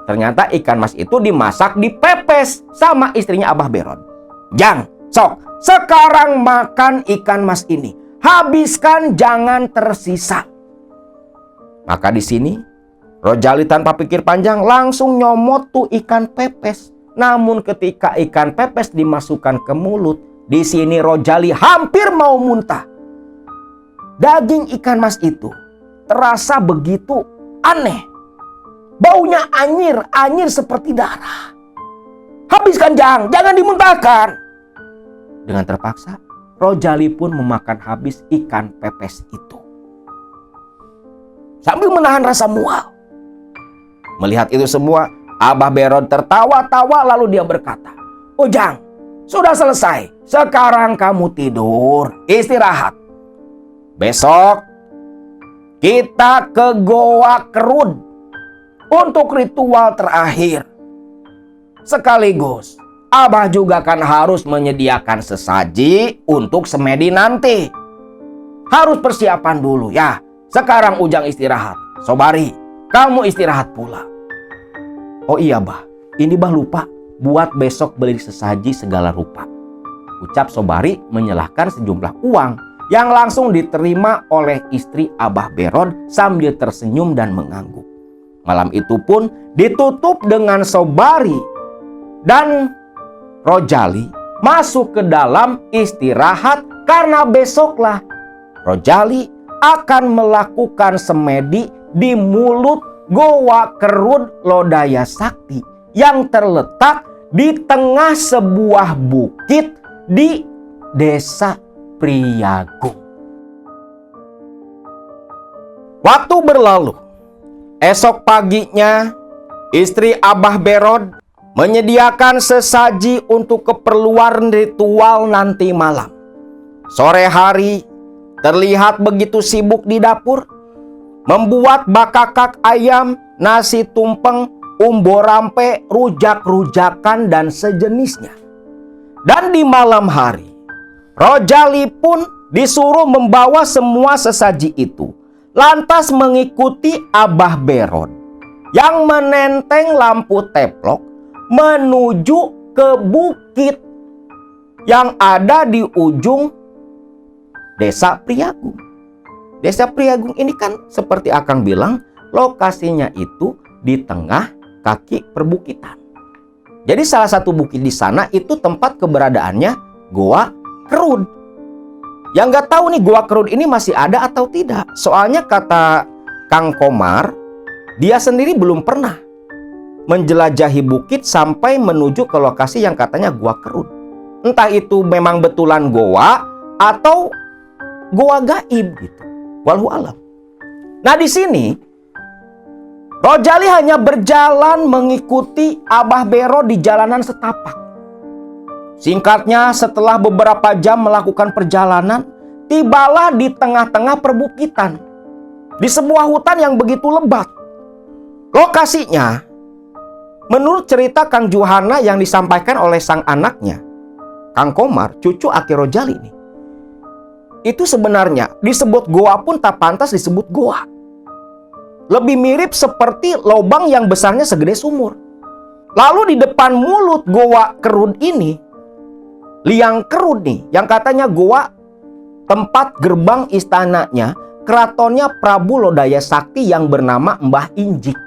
Ternyata ikan mas itu dimasak dipepes sama istrinya Abah Berod. Jang, sok, sekarang makan ikan mas ini. Habiskan, jangan tersisa. Maka di sini Rojali tanpa pikir panjang langsung nyomot tuh ikan pepes. Namun ketika ikan pepes dimasukkan ke mulut, di sini Rojali hampir mau muntah. Daging ikan mas itu terasa begitu aneh. Baunya anyir seperti darah. Habiskan, Jang, jangan dimuntahkan. Dengan terpaksa, Rojali pun memakan habis ikan pepes itu. Sambil menahan rasa mual. Melihat itu semua, Abah Berod tertawa-tawa lalu dia berkata, "Ujang, sudah selesai. Sekarang kamu tidur, istirahat. Besok kita ke Goa Kerud untuk ritual terakhir. Sekaligus Abah juga kan harus menyediakan sesaji untuk semedi nanti. Harus persiapan dulu ya. Sekarang Ujang istirahat. Sobari, kamu istirahat pula. Oh iya Bah, ini Bah lupa buat besok beli sesaji segala rupa." Ucap Sobari menyalahkan sejumlah uang yang langsung diterima oleh istri Abah Berod sambil tersenyum dan mengangguk. Malam itu pun ditutup dengan Sobari dan Rojali masuk ke dalam istirahat karena besoklah Rojali akan melakukan semedi di mulut Goa Kerud Lodaya Sakti yang terletak di tengah sebuah bukit di Desa Priyagung. Waktu berlalu. Esok paginya, istri Abah Berod menyediakan sesaji untuk keperluan ritual nanti malam. Sore hari, terlihat begitu sibuk di dapur, membuat bakakak ayam, nasi tumpeng, umbo rampe, rujak-rujakan, dan sejenisnya. Dan di malam hari, Rojali pun disuruh membawa semua sesaji itu, lantas mengikuti Abah Berod yang menenteng lampu teplok menuju ke bukit yang ada di ujung Desa Priyagung. Desa Priyagung ini kan seperti Akang bilang, lokasinya itu di tengah kaki perbukitan. Jadi salah satu bukit di sana itu tempat keberadaannya Goa Kerud. Yang nggak tahu nih Goa Kerud ini masih ada atau tidak. Soalnya kata Kang Komar, dia sendiri belum pernah menjelajahi bukit sampai menuju ke lokasi yang katanya Goa Kerud. Entah itu memang betulan goa atau goa gaib gitu. Wallahu alam. Nah di sini Rojali hanya berjalan mengikuti Abah Berod di jalanan setapak. Singkatnya, setelah beberapa jam melakukan perjalanan, tibalah di tengah-tengah perbukitan, di sebuah hutan yang begitu lebat. Lokasinya, menurut cerita Kang Juhana yang disampaikan oleh sang anaknya, Kang Komar, cucu Aki Rojali nih, itu sebenarnya disebut goa pun tak pantas disebut goa. Lebih mirip seperti lubang yang besarnya segede sumur. Lalu di depan mulut Goa Kerud ini, liang kerud nih, yang katanya goa tempat gerbang istananya, keratonnya Prabu Lodaya Sakti yang bernama Mbah Injik.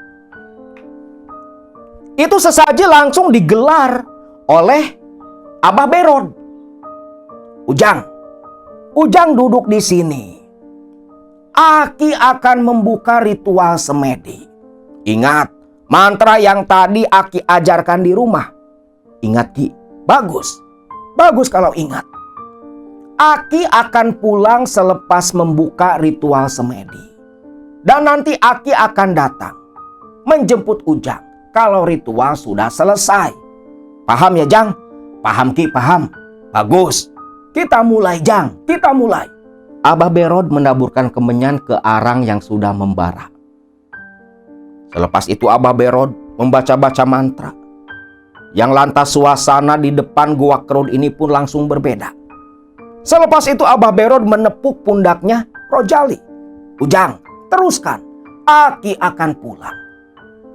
Itu sesaji langsung digelar oleh Abah Berod. Ujang duduk di sini. Aki akan membuka ritual semedi. Ingat, mantra yang tadi Aki ajarkan di rumah. Ingat Ki, bagus. Bagus kalau ingat. Aki akan pulang selepas membuka ritual semedi. Dan nanti Aki akan datang menjemput Ujang kalau ritual sudah selesai. Paham ya, Jang? Paham, Ki, paham. Bagus. Kita mulai, Jang. Kita mulai. Abah Berod menaburkan kemenyan ke arang yang sudah membara. Selepas itu Abah Berod membaca-baca mantra. Yang lantas suasana di depan Gua Kerud ini pun langsung berbeda. Selepas itu Abah Berod menepuk pundaknya Rojali. Ujang, teruskan. Aki akan pulang.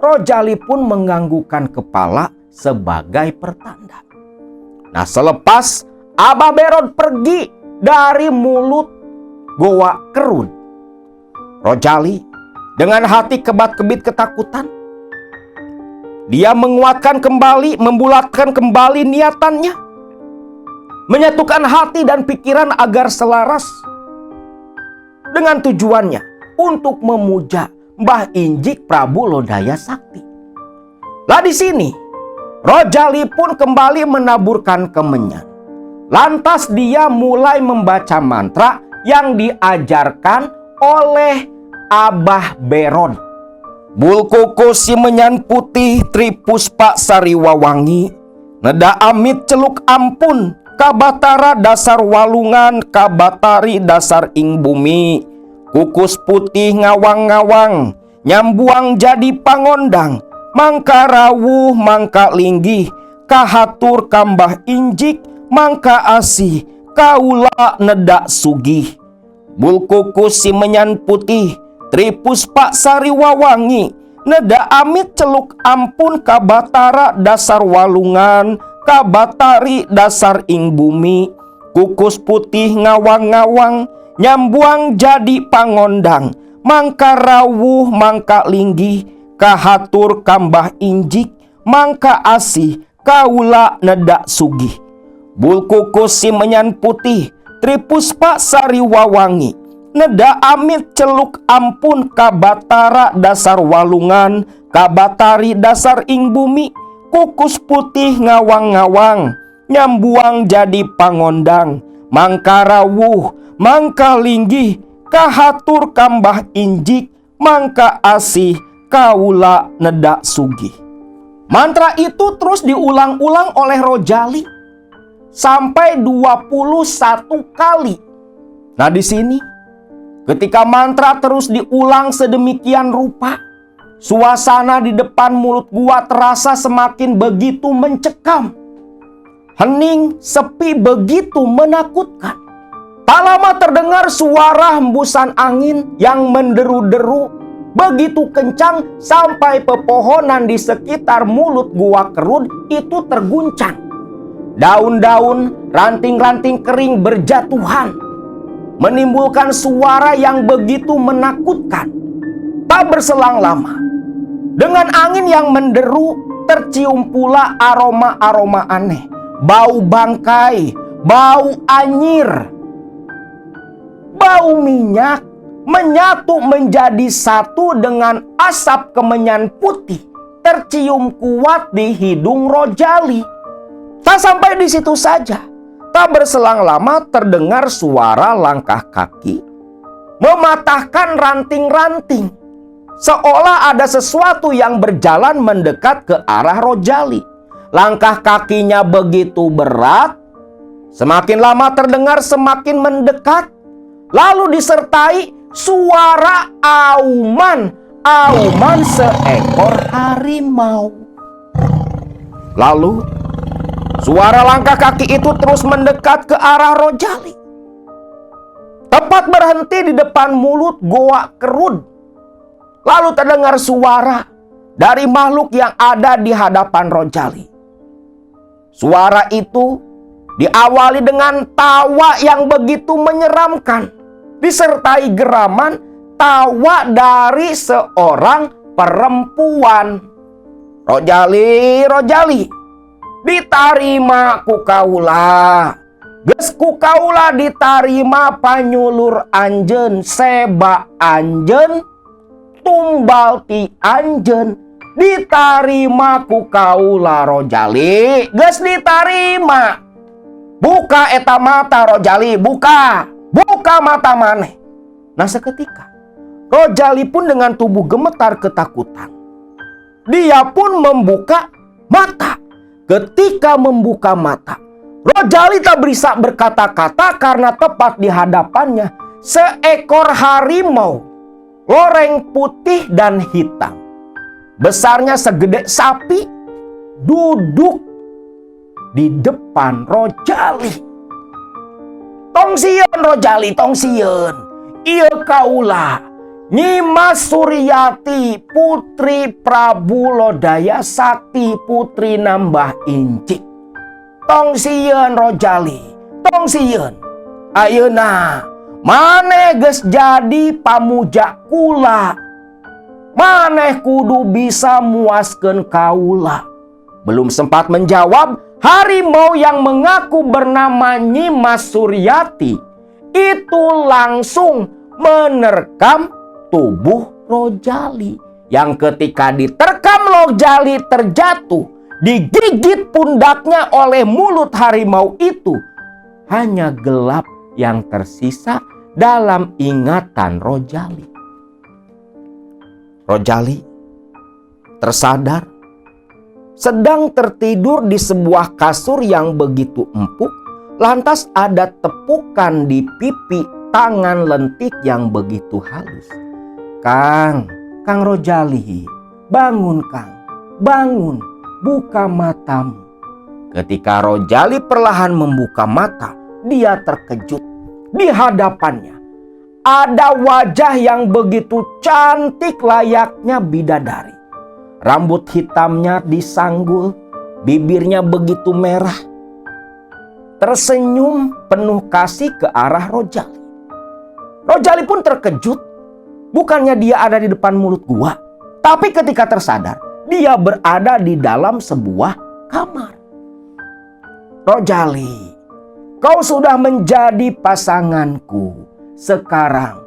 Rojali pun menganggukkan kepala sebagai pertanda. Nah, selepas Abah Berod pergi dari mulut Gua Kerud, Rojali dengan hati kebat-kebit ketakutan, dia menguatkan kembali, membulatkan kembali niatannya, menyatukan hati dan pikiran agar selaras dengan tujuannya untuk memuja Mbah Injik Prabu Lodaya Sakti. Lah di sini Rojali pun kembali menaburkan kemenyan. Lantas dia mulai membaca mantra yang diajarkan oleh Abah Berod. Bulkuku si menyan putih tripuspa sariwawangi, neda amit celuk ampun, kabatara dasar walungan, kabatari dasar ing bumi, kukus putih ngawang-ngawang, nyambuang jadi pangondang, mangka rawuh mangka linggih, kahatur kambah injik, mangka asih, kaula nedak sugih. Bulkuku si menyan putih tripuspa sariwawangi, neda amit celuk ampun, kabatara dasar walungan, kabatari dasar ing bumi, kukus putih ngawang-ngawang, nyambuang jadi pangondang, mangka rawuh mangka linggih, kahatur kambah injik, mangka asih, kaula nedak sugih. Bulkuku si menyan putih tripuspa sariwawangi, neda amit celuk ampun, kabatara dasar walungan, kabatari dasar ing bumi, kukus putih ngawang-ngawang, nyambuang jadi pangondang, mangka rawuh mangka linggih, kahatur kambah injik, mangka asih, kaula nedak sugih. Mantra itu terus diulang-ulang oleh Rojali sampai 21 kali. Nah, di sini ketika mantra terus diulang sedemikian rupa, suasana di depan mulut gua terasa semakin begitu mencekam. Hening, sepi, begitu menakutkan. Tak lama terdengar suara hembusan angin yang menderu-deru begitu kencang sampai pepohonan di sekitar mulut Gua Kerud itu terguncang. Daun-daun, ranting-ranting kering berjatuhan, menimbulkan suara yang begitu menakutkan. Tak berselang lama, dengan angin yang menderu, tercium pula aroma-aroma aneh. Bau bangkai, bau anyir, bau minyak, menyatu menjadi satu dengan asap kemenyan putih, tercium kuat di hidung Rojali. Tak sampai di situ saja, tak berselang lama terdengar suara langkah kaki mematahkan ranting-ranting, seolah ada sesuatu yang berjalan mendekat ke arah Rojali. Langkah kakinya begitu berat, semakin lama terdengar semakin mendekat, lalu disertai suara auman seekor harimau. Lalu suara langkah kaki itu terus mendekat ke arah Rojali, tepat berhenti di depan mulut Gua Kerud. Lalu terdengar suara dari makhluk yang ada di hadapan Rojali. Suara itu diawali dengan tawa yang begitu menyeramkan, disertai geraman tawa dari seorang perempuan. Rojali, Rojali, ditarima ku kaula. Geus ku kaula ditarima panyulur anjeun, seba anjeun, tumbal ti anjeun, ditarima ku kaula Rojali, geus ditarima. Buka eta mata Rojali, buka mata maneh. Nah seketika Rojali pun dengan tubuh gemetar ketakutan, dia pun membuka mata. Ketika membuka mata, Rojali tak bisa berkata-kata karena tepat di hadapannya seekor harimau, loreng putih dan hitam, besarnya segede sapi, duduk di depan Rojali. Tong sieun Rojali, tong sieun. Ieu kaula Nyi Mas Suryati, putri Prabu Lodaya Sakti, putri Nambah Incik. Tong sieun Rojali, tong sieun. Ayeuna maneh geus jadi pamuja kula. Maneh kudu bisa muaskeun kaula. Belum sempat menjawab, harimau yang mengaku bernama Nyi Mas Suryati itu langsung menerkam tubuh Rojali, yang ketika diterkam Rojali terjatuh, digigit pundaknya oleh mulut harimau itu. Hanya gelap yang tersisa dalam ingatan Rojali. Rojali tersadar sedang tertidur di sebuah kasur yang begitu empuk. Lantas ada tepukan di pipi, tangan lentik yang begitu halus. Kang Rojali, bangun Kang, bangun, buka matamu. Ketika Rojali perlahan membuka mata, dia terkejut. Di hadapannya ada wajah yang begitu cantik layaknya bidadari. Rambut hitamnya disanggul, bibirnya begitu merah. Tersenyum penuh kasih ke arah Rojali. Rojali pun terkejut. Bukannya dia ada di depan mulut gua, tapi ketika tersadar, dia berada di dalam sebuah kamar. Rojali, kau sudah menjadi pasanganku. Sekarang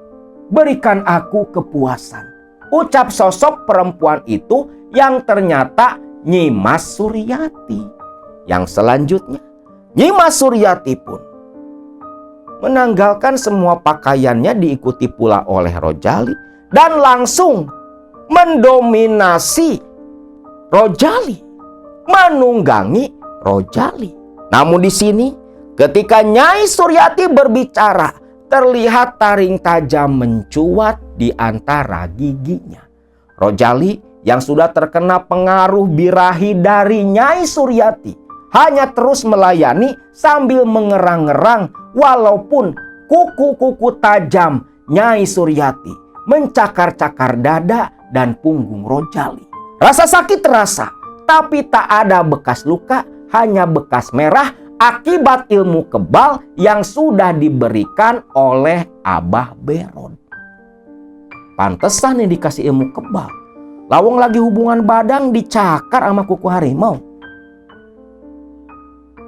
berikan aku kepuasan, ucap sosok perempuan itu yang ternyata Nyi Mas Suryati. Yang selanjutnya, Nyi Mas Suryati pun menanggalkan semua pakaiannya, diikuti pula oleh Rojali dan langsung mendominasi Rojali, menunggangi Rojali. Namun di sini ketika Nyai Suryati berbicara, terlihat taring tajam mencuat di antara giginya. Rojali yang sudah terkena pengaruh birahi dari Nyai Suryati hanya terus melayani sambil mengerang-ngerang, walaupun kuku-kuku tajam Nyai Suryati mencakar-cakar dada dan punggung Rojali. Rasa sakit terasa, tapi tak ada bekas luka, hanya bekas merah akibat ilmu kebal yang sudah diberikan oleh Abah Beron. Pantesan nih dikasih ilmu kebal. Lawang lagi hubungan badang dicakar sama kuku harimau.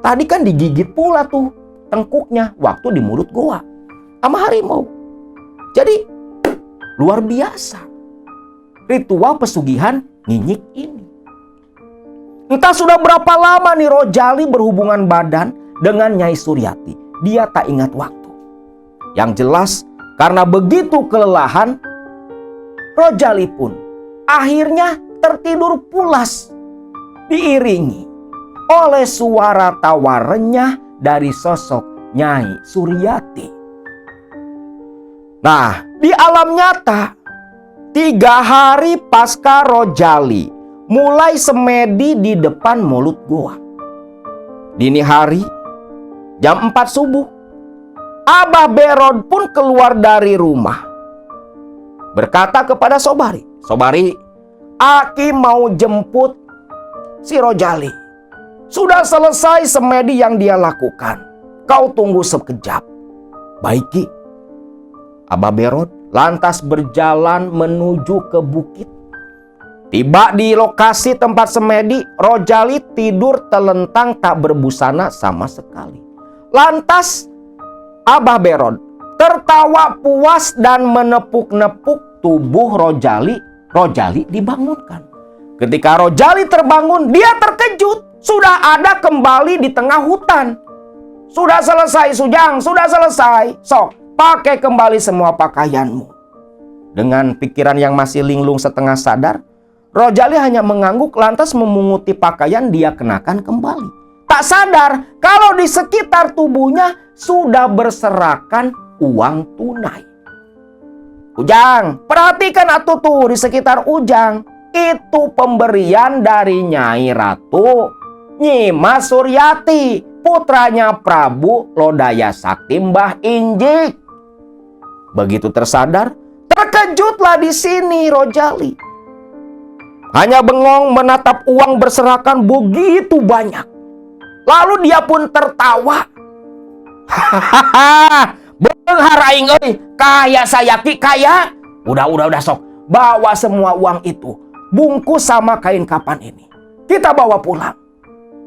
Tadi kan digigit pula tuh tengkuknya waktu di mulut gua sama harimau. Jadi luar biasa ritual pesugihan nyinyik ini. Entah sudah berapa lama nih Rojali berhubungan badan dengan Nyai Suryati. Dia tak ingat waktu. Yang jelas karena begitu kelelahan, Rojali pun akhirnya tertidur pulas, diiringi oleh suara tawa renyah dari sosok Nyai Suryati. Nah, di alam nyata, 3 hari pasca Rojali mulai semedi di depan mulut gua. Dini hari, jam 4 subuh, Abah Beron pun keluar dari rumah. Berkata kepada Sobari, "Sobari, Aki mau jemput si Rojali. Sudah selesai semedi yang dia lakukan. Kau tunggu sekejap." "Baik Ki." Abah Beron lantas berjalan menuju ke bukit. Tiba di lokasi tempat semedi, Rojali tidur telentang tak berbusana sama sekali. Lantas Abah Beron tertawa puas dan menepuk-nepuk tubuh Rojali. Rojali dibangunkan. Ketika Rojali terbangun, dia terkejut. Sudah ada kembali di tengah hutan. Sudah selesai Sujang, sudah selesai. Sok, pakai kembali semua pakaianmu. Dengan pikiran yang masih linglung setengah sadar, Rojali hanya mengangguk lantas memunguti pakaian dia kenakan kembali. Tak sadar kalau di sekitar tubuhnya sudah berserakan uang tunai. Ujang, perhatikan atuh tuh di sekitar Ujang. Itu pemberian dari Nyai Ratu Nyimas Suryati, putranya Prabu Lodaya Sakti Mbah Injik. Begitu tersadar, terkejutlah di sini Rojali. Hanya bengong menatap uang berserakan begitu banyak. Lalu dia pun tertawa. Hahaha, beunghar aing euy, kaya saya ki kaya. Udah sok, bawa semua uang itu, bungkus sama kain kapan ini. Kita bawa pulang.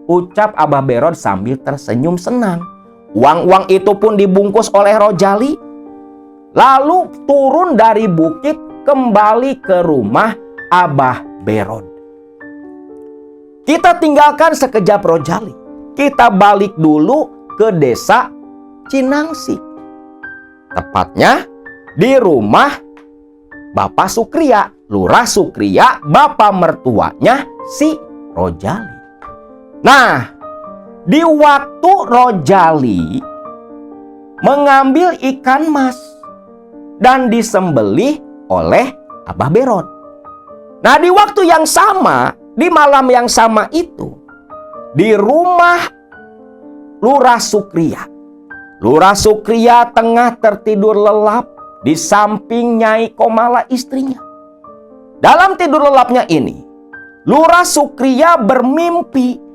Ucap Abah Berod sambil tersenyum senang. Uang-uang itu pun dibungkus oleh Rojali. Lalu turun dari bukit kembali ke rumah Abah Berod. Kita tinggalkan sekejap Rojali. Kita balik dulu ke desa Cinangsik. Tepatnya di rumah Bapak Sukria, Lurah Sukria, bapak mertuanya si Rojali. Nah, di waktu Rojali mengambil ikan mas dan disembelih oleh Abah Berod. Nah, di waktu yang sama, di malam yang sama itu, di rumah Lurah Sukria, Lurah Sukria tengah tertidur lelap di samping Nyai Komala istrinya. Dalam tidur lelapnya ini, Lurah Sukria bermimpi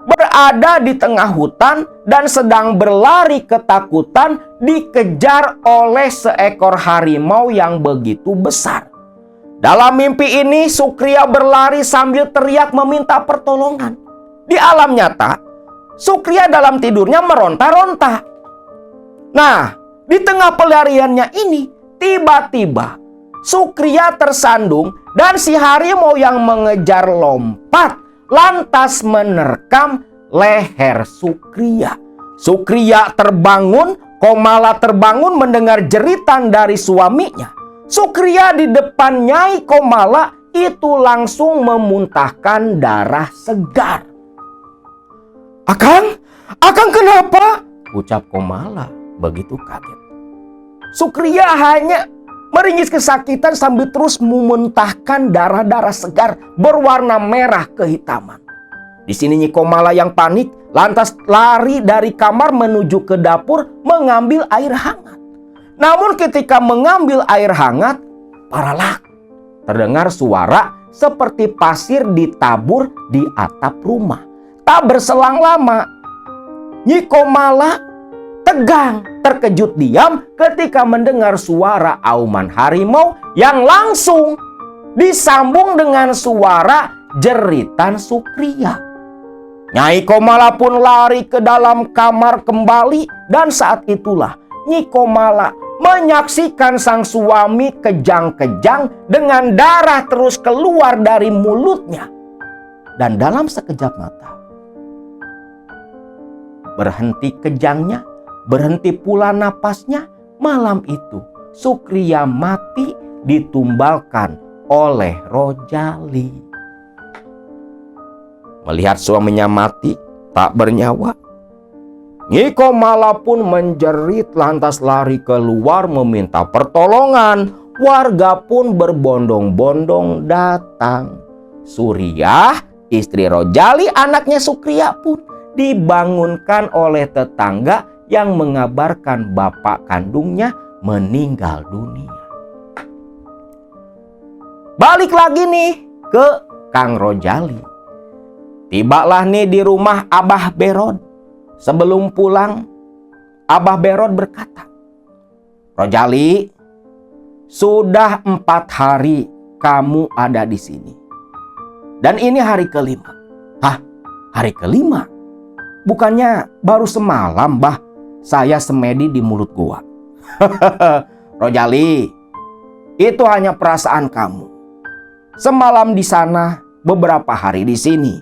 berada di tengah hutan dan sedang berlari ketakutan dikejar oleh seekor harimau yang begitu besar. Dalam mimpi ini Sukria berlari sambil teriak meminta pertolongan. Di alam nyata, Sukria dalam tidurnya meronta-ronta. Nah, di tengah pelariannya ini, tiba-tiba Sukria tersandung dan si harimau yang mengejar lompat lantas menerkam leher Sukria. Sukria terbangun, Komala terbangun mendengar jeritan dari suaminya. Sukria di depan Nyai Komala itu langsung memuntahkan darah segar. Akang kenapa? Ucap Komala begitu kaget. Sukria hanya meringis kesakitan sambil terus memuntahkan darah-darah segar berwarna merah kehitaman. Di sini Nyi Komala yang panik lantas lari dari kamar menuju ke dapur mengambil air hangat. Namun ketika mengambil air hangat, paralak, terdengar suara seperti pasir ditabur di atap rumah. Tak berselang lama, Nyi Komala tegang, terkejut diam ketika mendengar suara auman harimau yang langsung disambung dengan suara jeritan Sukria. Nyai Komala pun lari ke dalam kamar kembali dan saat itulah Nyi Komala menyaksikan sang suami kejang-kejang dengan darah terus keluar dari mulutnya. Dan dalam sekejap mata, berhenti kejangnya, berhenti pula napasnya. Malam itu Sukria mati ditumbalkan oleh Rojali. Melihat suaminya mati tak bernyawa, Nyi Komala pun menjerit lantas lari keluar meminta pertolongan. Warga pun berbondong-bondong datang. Suriah, istri Rojali, anaknya Sukria pun dibangunkan oleh tetangga yang mengabarkan bapak kandungnya meninggal dunia. Balik lagi nih ke Kang Rojali. Tibalah nih di rumah Abah Berod. Sebelum pulang, Abah Berod berkata, "Rojali, sudah 4 hari kamu ada di sini. Dan ini hari kelima." "Hah? Hari kelima? Bukannya baru semalam, Bah, saya semedi di mulut gua." "Rojali, itu hanya perasaan kamu. Semalam di sana, beberapa hari di sini."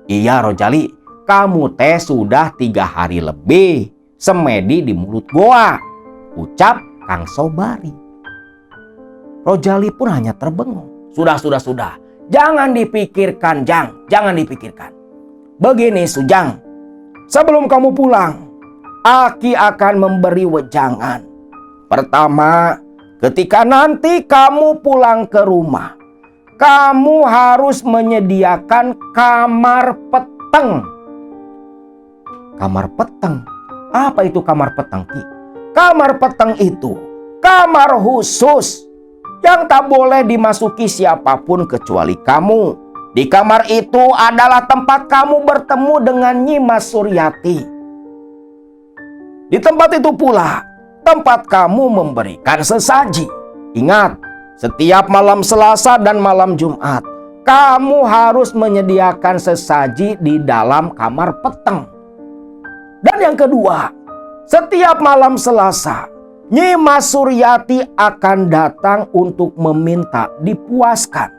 "Iya Rojali, kamu teh sudah 3 hari lebih semedi di mulut goa, ucap Kang Sobari. Rojali pun hanya terbengung. Sudah. Jangan dipikirkan, Jang. Jangan dipikirkan. Begini, Sujang. Sebelum kamu pulang, Aki akan memberi wejangan. Pertama, ketika nanti kamu pulang ke rumah, kamu harus menyediakan kamar peteng. Kamar peteng? Apa itu kamar peteng, Ki? Kamar peteng itu kamar khusus yang tak boleh dimasuki siapapun kecuali kamu. Di kamar itu adalah tempat kamu bertemu dengan Nyi Mas Suryati. Di tempat itu pula tempat kamu memberikan sesaji. Ingat, setiap malam Selasa dan malam Jumat, kamu harus menyediakan sesaji di dalam kamar peteng. Dan yang kedua, setiap malam Selasa, Nyi Mas Suryati akan datang untuk meminta dipuaskan.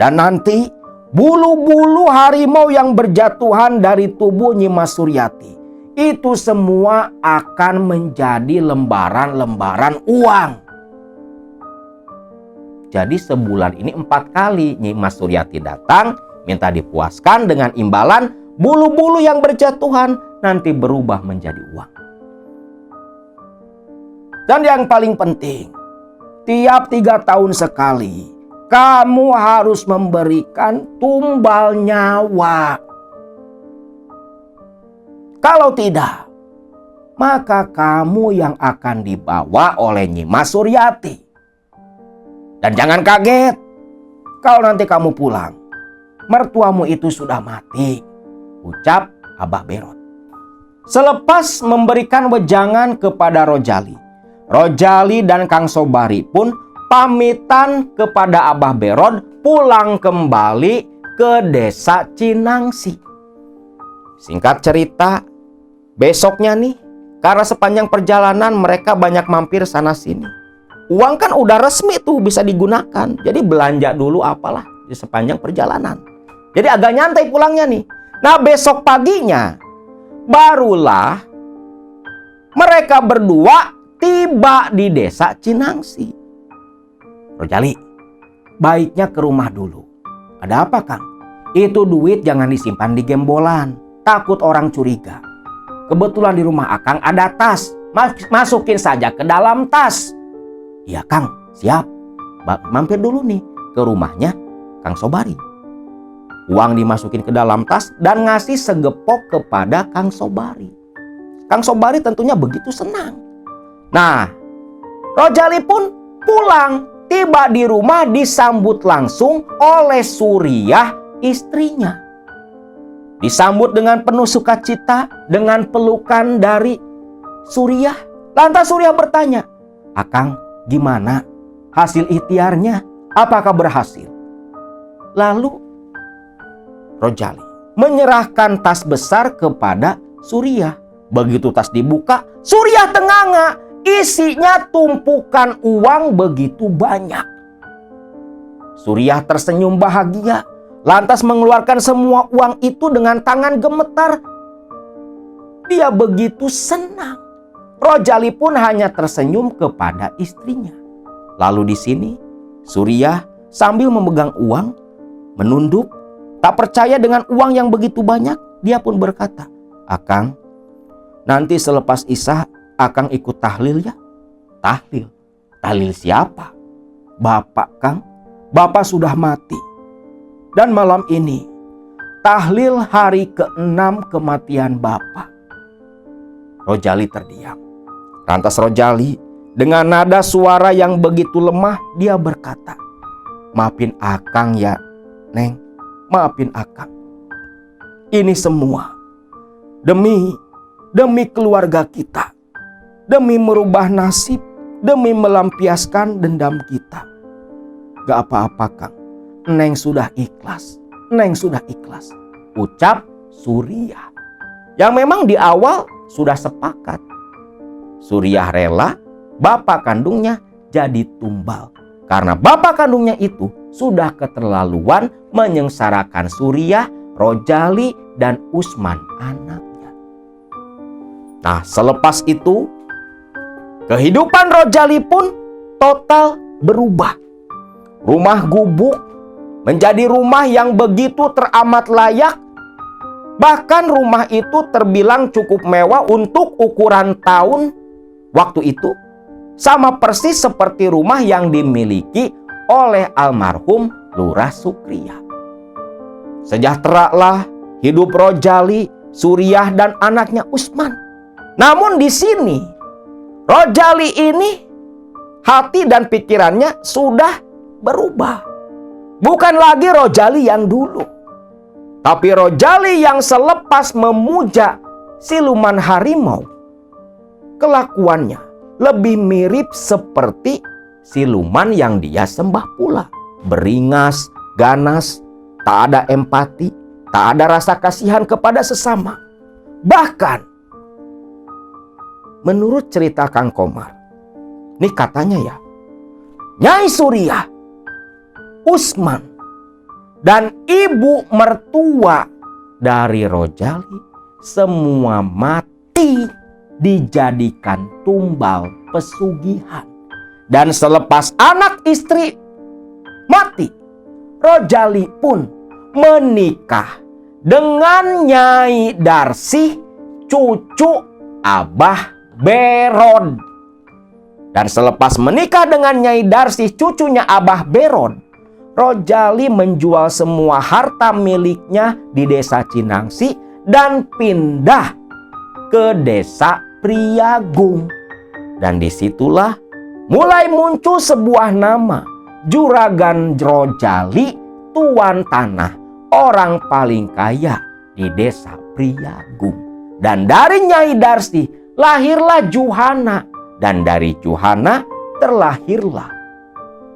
Dan nanti bulu-bulu harimau yang berjatuhan dari tubuh Nyi Mas Suryati itu semua akan menjadi lembaran-lembaran uang. Jadi sebulan ini 4 kali Nyi Mas Suryati datang minta dipuaskan, dengan imbalan bulu-bulu yang berjatuhan nanti berubah menjadi uang. Dan yang paling penting, tiap 3 tahun sekali kamu harus memberikan tumbal nyawa. Kalau tidak, maka kamu yang akan dibawa oleh Nyi Mas Suryati. Dan jangan kaget kalau nanti kamu pulang, mertuamu itu sudah mati, ucap Abah Berot. Selepas memberikan wejangan kepada Rojali, Rojali dan Kang Sobari pun pamitan kepada Abah Berot pulang kembali ke desa Cinangsi. Singkat cerita, besoknya nih, karena sepanjang perjalanan mereka banyak mampir sana sini. Uang kan udah resmi tuh bisa digunakan. Jadi belanja dulu apalah di sepanjang perjalanan. Jadi agak nyantai pulangnya nih. Nah, besok paginya barulah mereka berdua tiba di desa Cinangsi. Rojali, baiknya ke rumah dulu. Ada apa, Kang? Itu duit jangan disimpan di gembolan. Takut orang curiga. Kebetulan di rumah Akang ada tas. Masukin saja ke dalam tas. Iya, Kang, siap. Mampir dulu nih ke rumahnya Kang Sobari. Uang dimasukin ke dalam tas dan ngasih segepok kepada Kang Sobari. Kang Sobari tentunya begitu senang. Nah, Rojali pun pulang. Tiba di rumah disambut langsung oleh Suriah, istrinya. Disambut dengan penuh sukacita dengan pelukan dari Suriah. Lantas Suriah bertanya, Akang, gimana hasil ikhtiarnya? Apakah berhasil? Lalu Rojali menyerahkan tas besar kepada Suriah. Begitu tas dibuka, Suriah tenganga. Isinya tumpukan uang begitu banyak. Suriah tersenyum bahagia, lantas mengeluarkan semua uang itu dengan tangan gemetar. Dia begitu senang. Rojali pun hanya tersenyum kepada istrinya. Lalu di sini, Suriah sambil memegang uang, menunduk, tak percaya dengan uang yang begitu banyak. Dia pun berkata, Akang, nanti selepas Isya Akang ikut tahlil ya? Tahlil? Tahlil siapa? Bapak, Kang. Bapak sudah mati. Dan malam ini, tahlil hari ke-6 kematian Bapak. Rojali terdiam. Lantas Rojali dengan nada suara yang begitu lemah, dia berkata, Maafin Akang ya, Neng. Maafin Akang. Ini semua demi keluarga kita. Demi merubah nasib, demi melampiaskan dendam kita. Gak apa-apa, Kang. Neng sudah ikhlas. Neng sudah ikhlas. Ucap Suriah. Yang memang di awal sudah sepakat. Suriah rela bapak kandungnya jadi tumbal. Karena bapak kandungnya itu sudah keterlaluan menyengsarakan Suriah, Rojali, dan Usman anaknya. Nah, selepas itu kehidupan Rojali pun total berubah. Rumah gubuk menjadi rumah yang begitu teramat layak. Bahkan rumah itu terbilang cukup mewah untuk ukuran tahun waktu itu. Sama persis seperti rumah yang dimiliki oleh almarhum Lurah Sukriya. Sejahteralah hidup Rojali, Suriah, dan anaknya Usman. Namun di sini Rojali ini hati dan pikirannya sudah berubah. Bukan lagi Rojali yang dulu, tapi Rojali yang selepas memuja siluman harimau, kelakuannya lebih mirip seperti siluman yang dia sembah pula. Beringas, ganas, tak ada empati, tak ada rasa kasihan kepada sesama. Bahkan menurut cerita Kang Komar, ini katanya ya, Nyai Suriah, Usman, dan ibu mertua dari Rojali semua mati dijadikan tumbal pesugihan. Dan selepas anak istri mati, Rojali pun menikah dengan Nyai Darsih, cucu Abah Berod. Dan selepas menikah dengan Nyai Darsih, cucunya Abah Berod, Rojali menjual semua harta miliknya di desa Cinangsi dan pindah ke desa Priagung. Dan disitulah mulai muncul sebuah nama, Juragan Rojali, tuan tanah, orang paling kaya di desa Priagung. Dan dari Nyai Darsih lahirlah Juhana, dan dari Juhana terlahirlah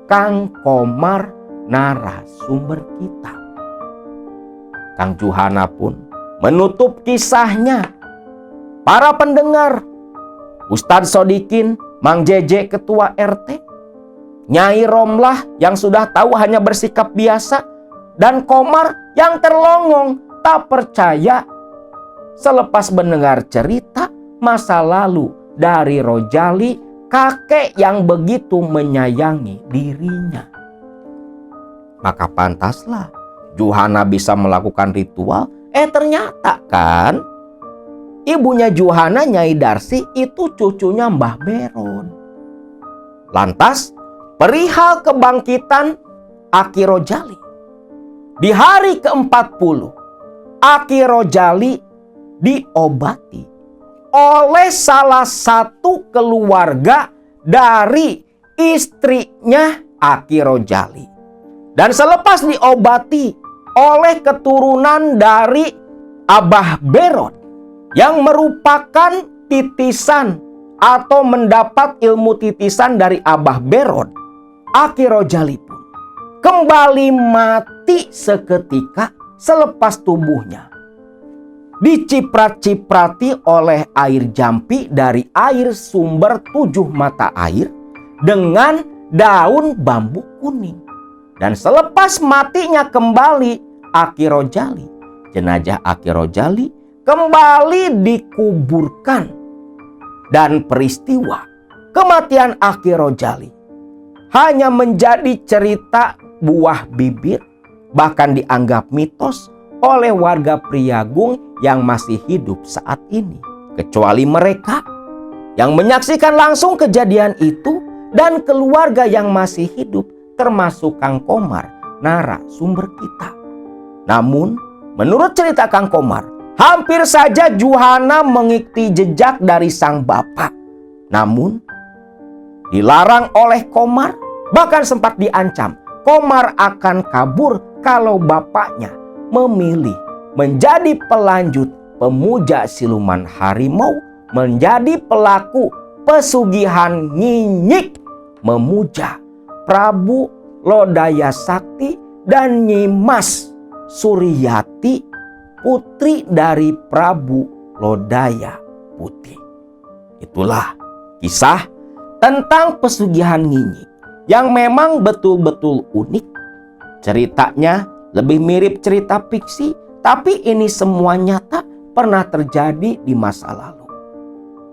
Kang Komar, narasumber kita. Kang Juhana pun menutup kisahnya. Para pendengar, Ustadz Sodikin, Mang Jeje ketua RT, Nyai Romlah yang sudah tahu hanya bersikap biasa, dan Komar yang terlongong tak percaya selepas mendengar cerita masa lalu dari Rojali, kakek yang begitu menyayangi dirinya. Maka pantaslah Juhana bisa melakukan ritual. Ternyata kan ibunya Juhana, Nyai Darsih, itu cucunya Mbah Berod. Lantas perihal kebangkitan Aki Rojali, di hari ke-40 Aki Rojali diobati oleh salah satu keluarga dari istrinya Aki Rojali. Dan selepas diobati oleh keturunan dari Abah Berod yang merupakan titisan atau mendapat ilmu titisan dari Abah Berod, Aki Rojali pun kembali mati seketika selepas tubuhnya diciprat-ciprati oleh air jampi dari air sumber 7 mata air dengan daun bambu kuning. Dan selepas matinya kembali Aki Rojali, jenazah Aki Rojali kembali dikuburkan. Dan peristiwa kematian Aki Rojali hanya menjadi cerita buah bibir, bahkan dianggap mitos oleh warga Priagung yang masih hidup saat ini, kecuali mereka yang menyaksikan langsung kejadian itu dan keluarga yang masih hidup, termasuk Kang Komar, narasumber kita. Namun menurut cerita Kang Komar, hampir saja Juhana mengikuti jejak dari sang bapak. Namun dilarang oleh Komar, bahkan sempat diancam Komar akan kabur kalau bapaknya memilih menjadi pelanjut pemuja siluman harimau, menjadi pelaku pesugihan nyinyik, memuja Prabu Lodaya Sakti dan Nyimas Suryati, putri dari Prabu Lodaya Putih. Itulah kisah tentang pesugihan nyinyik yang memang betul-betul unik. Ceritanya lebih mirip cerita fiksi, Tetapi ini semua nyata pernah terjadi di masa lalu.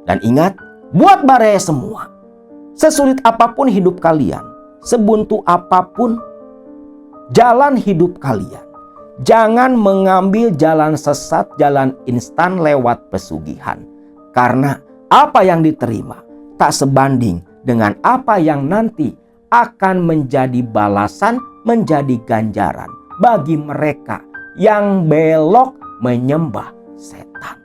Dan ingat, buat baraya semua, sesulit apapun hidup kalian, sebuntu apapun jalan hidup kalian, jangan mengambil jalan sesat, jalan instan lewat pesugihan. Karena apa yang diterima tak sebanding dengan apa yang nanti akan menjadi balasan, menjadi ganjaran bagi mereka yang belok menyembah setan.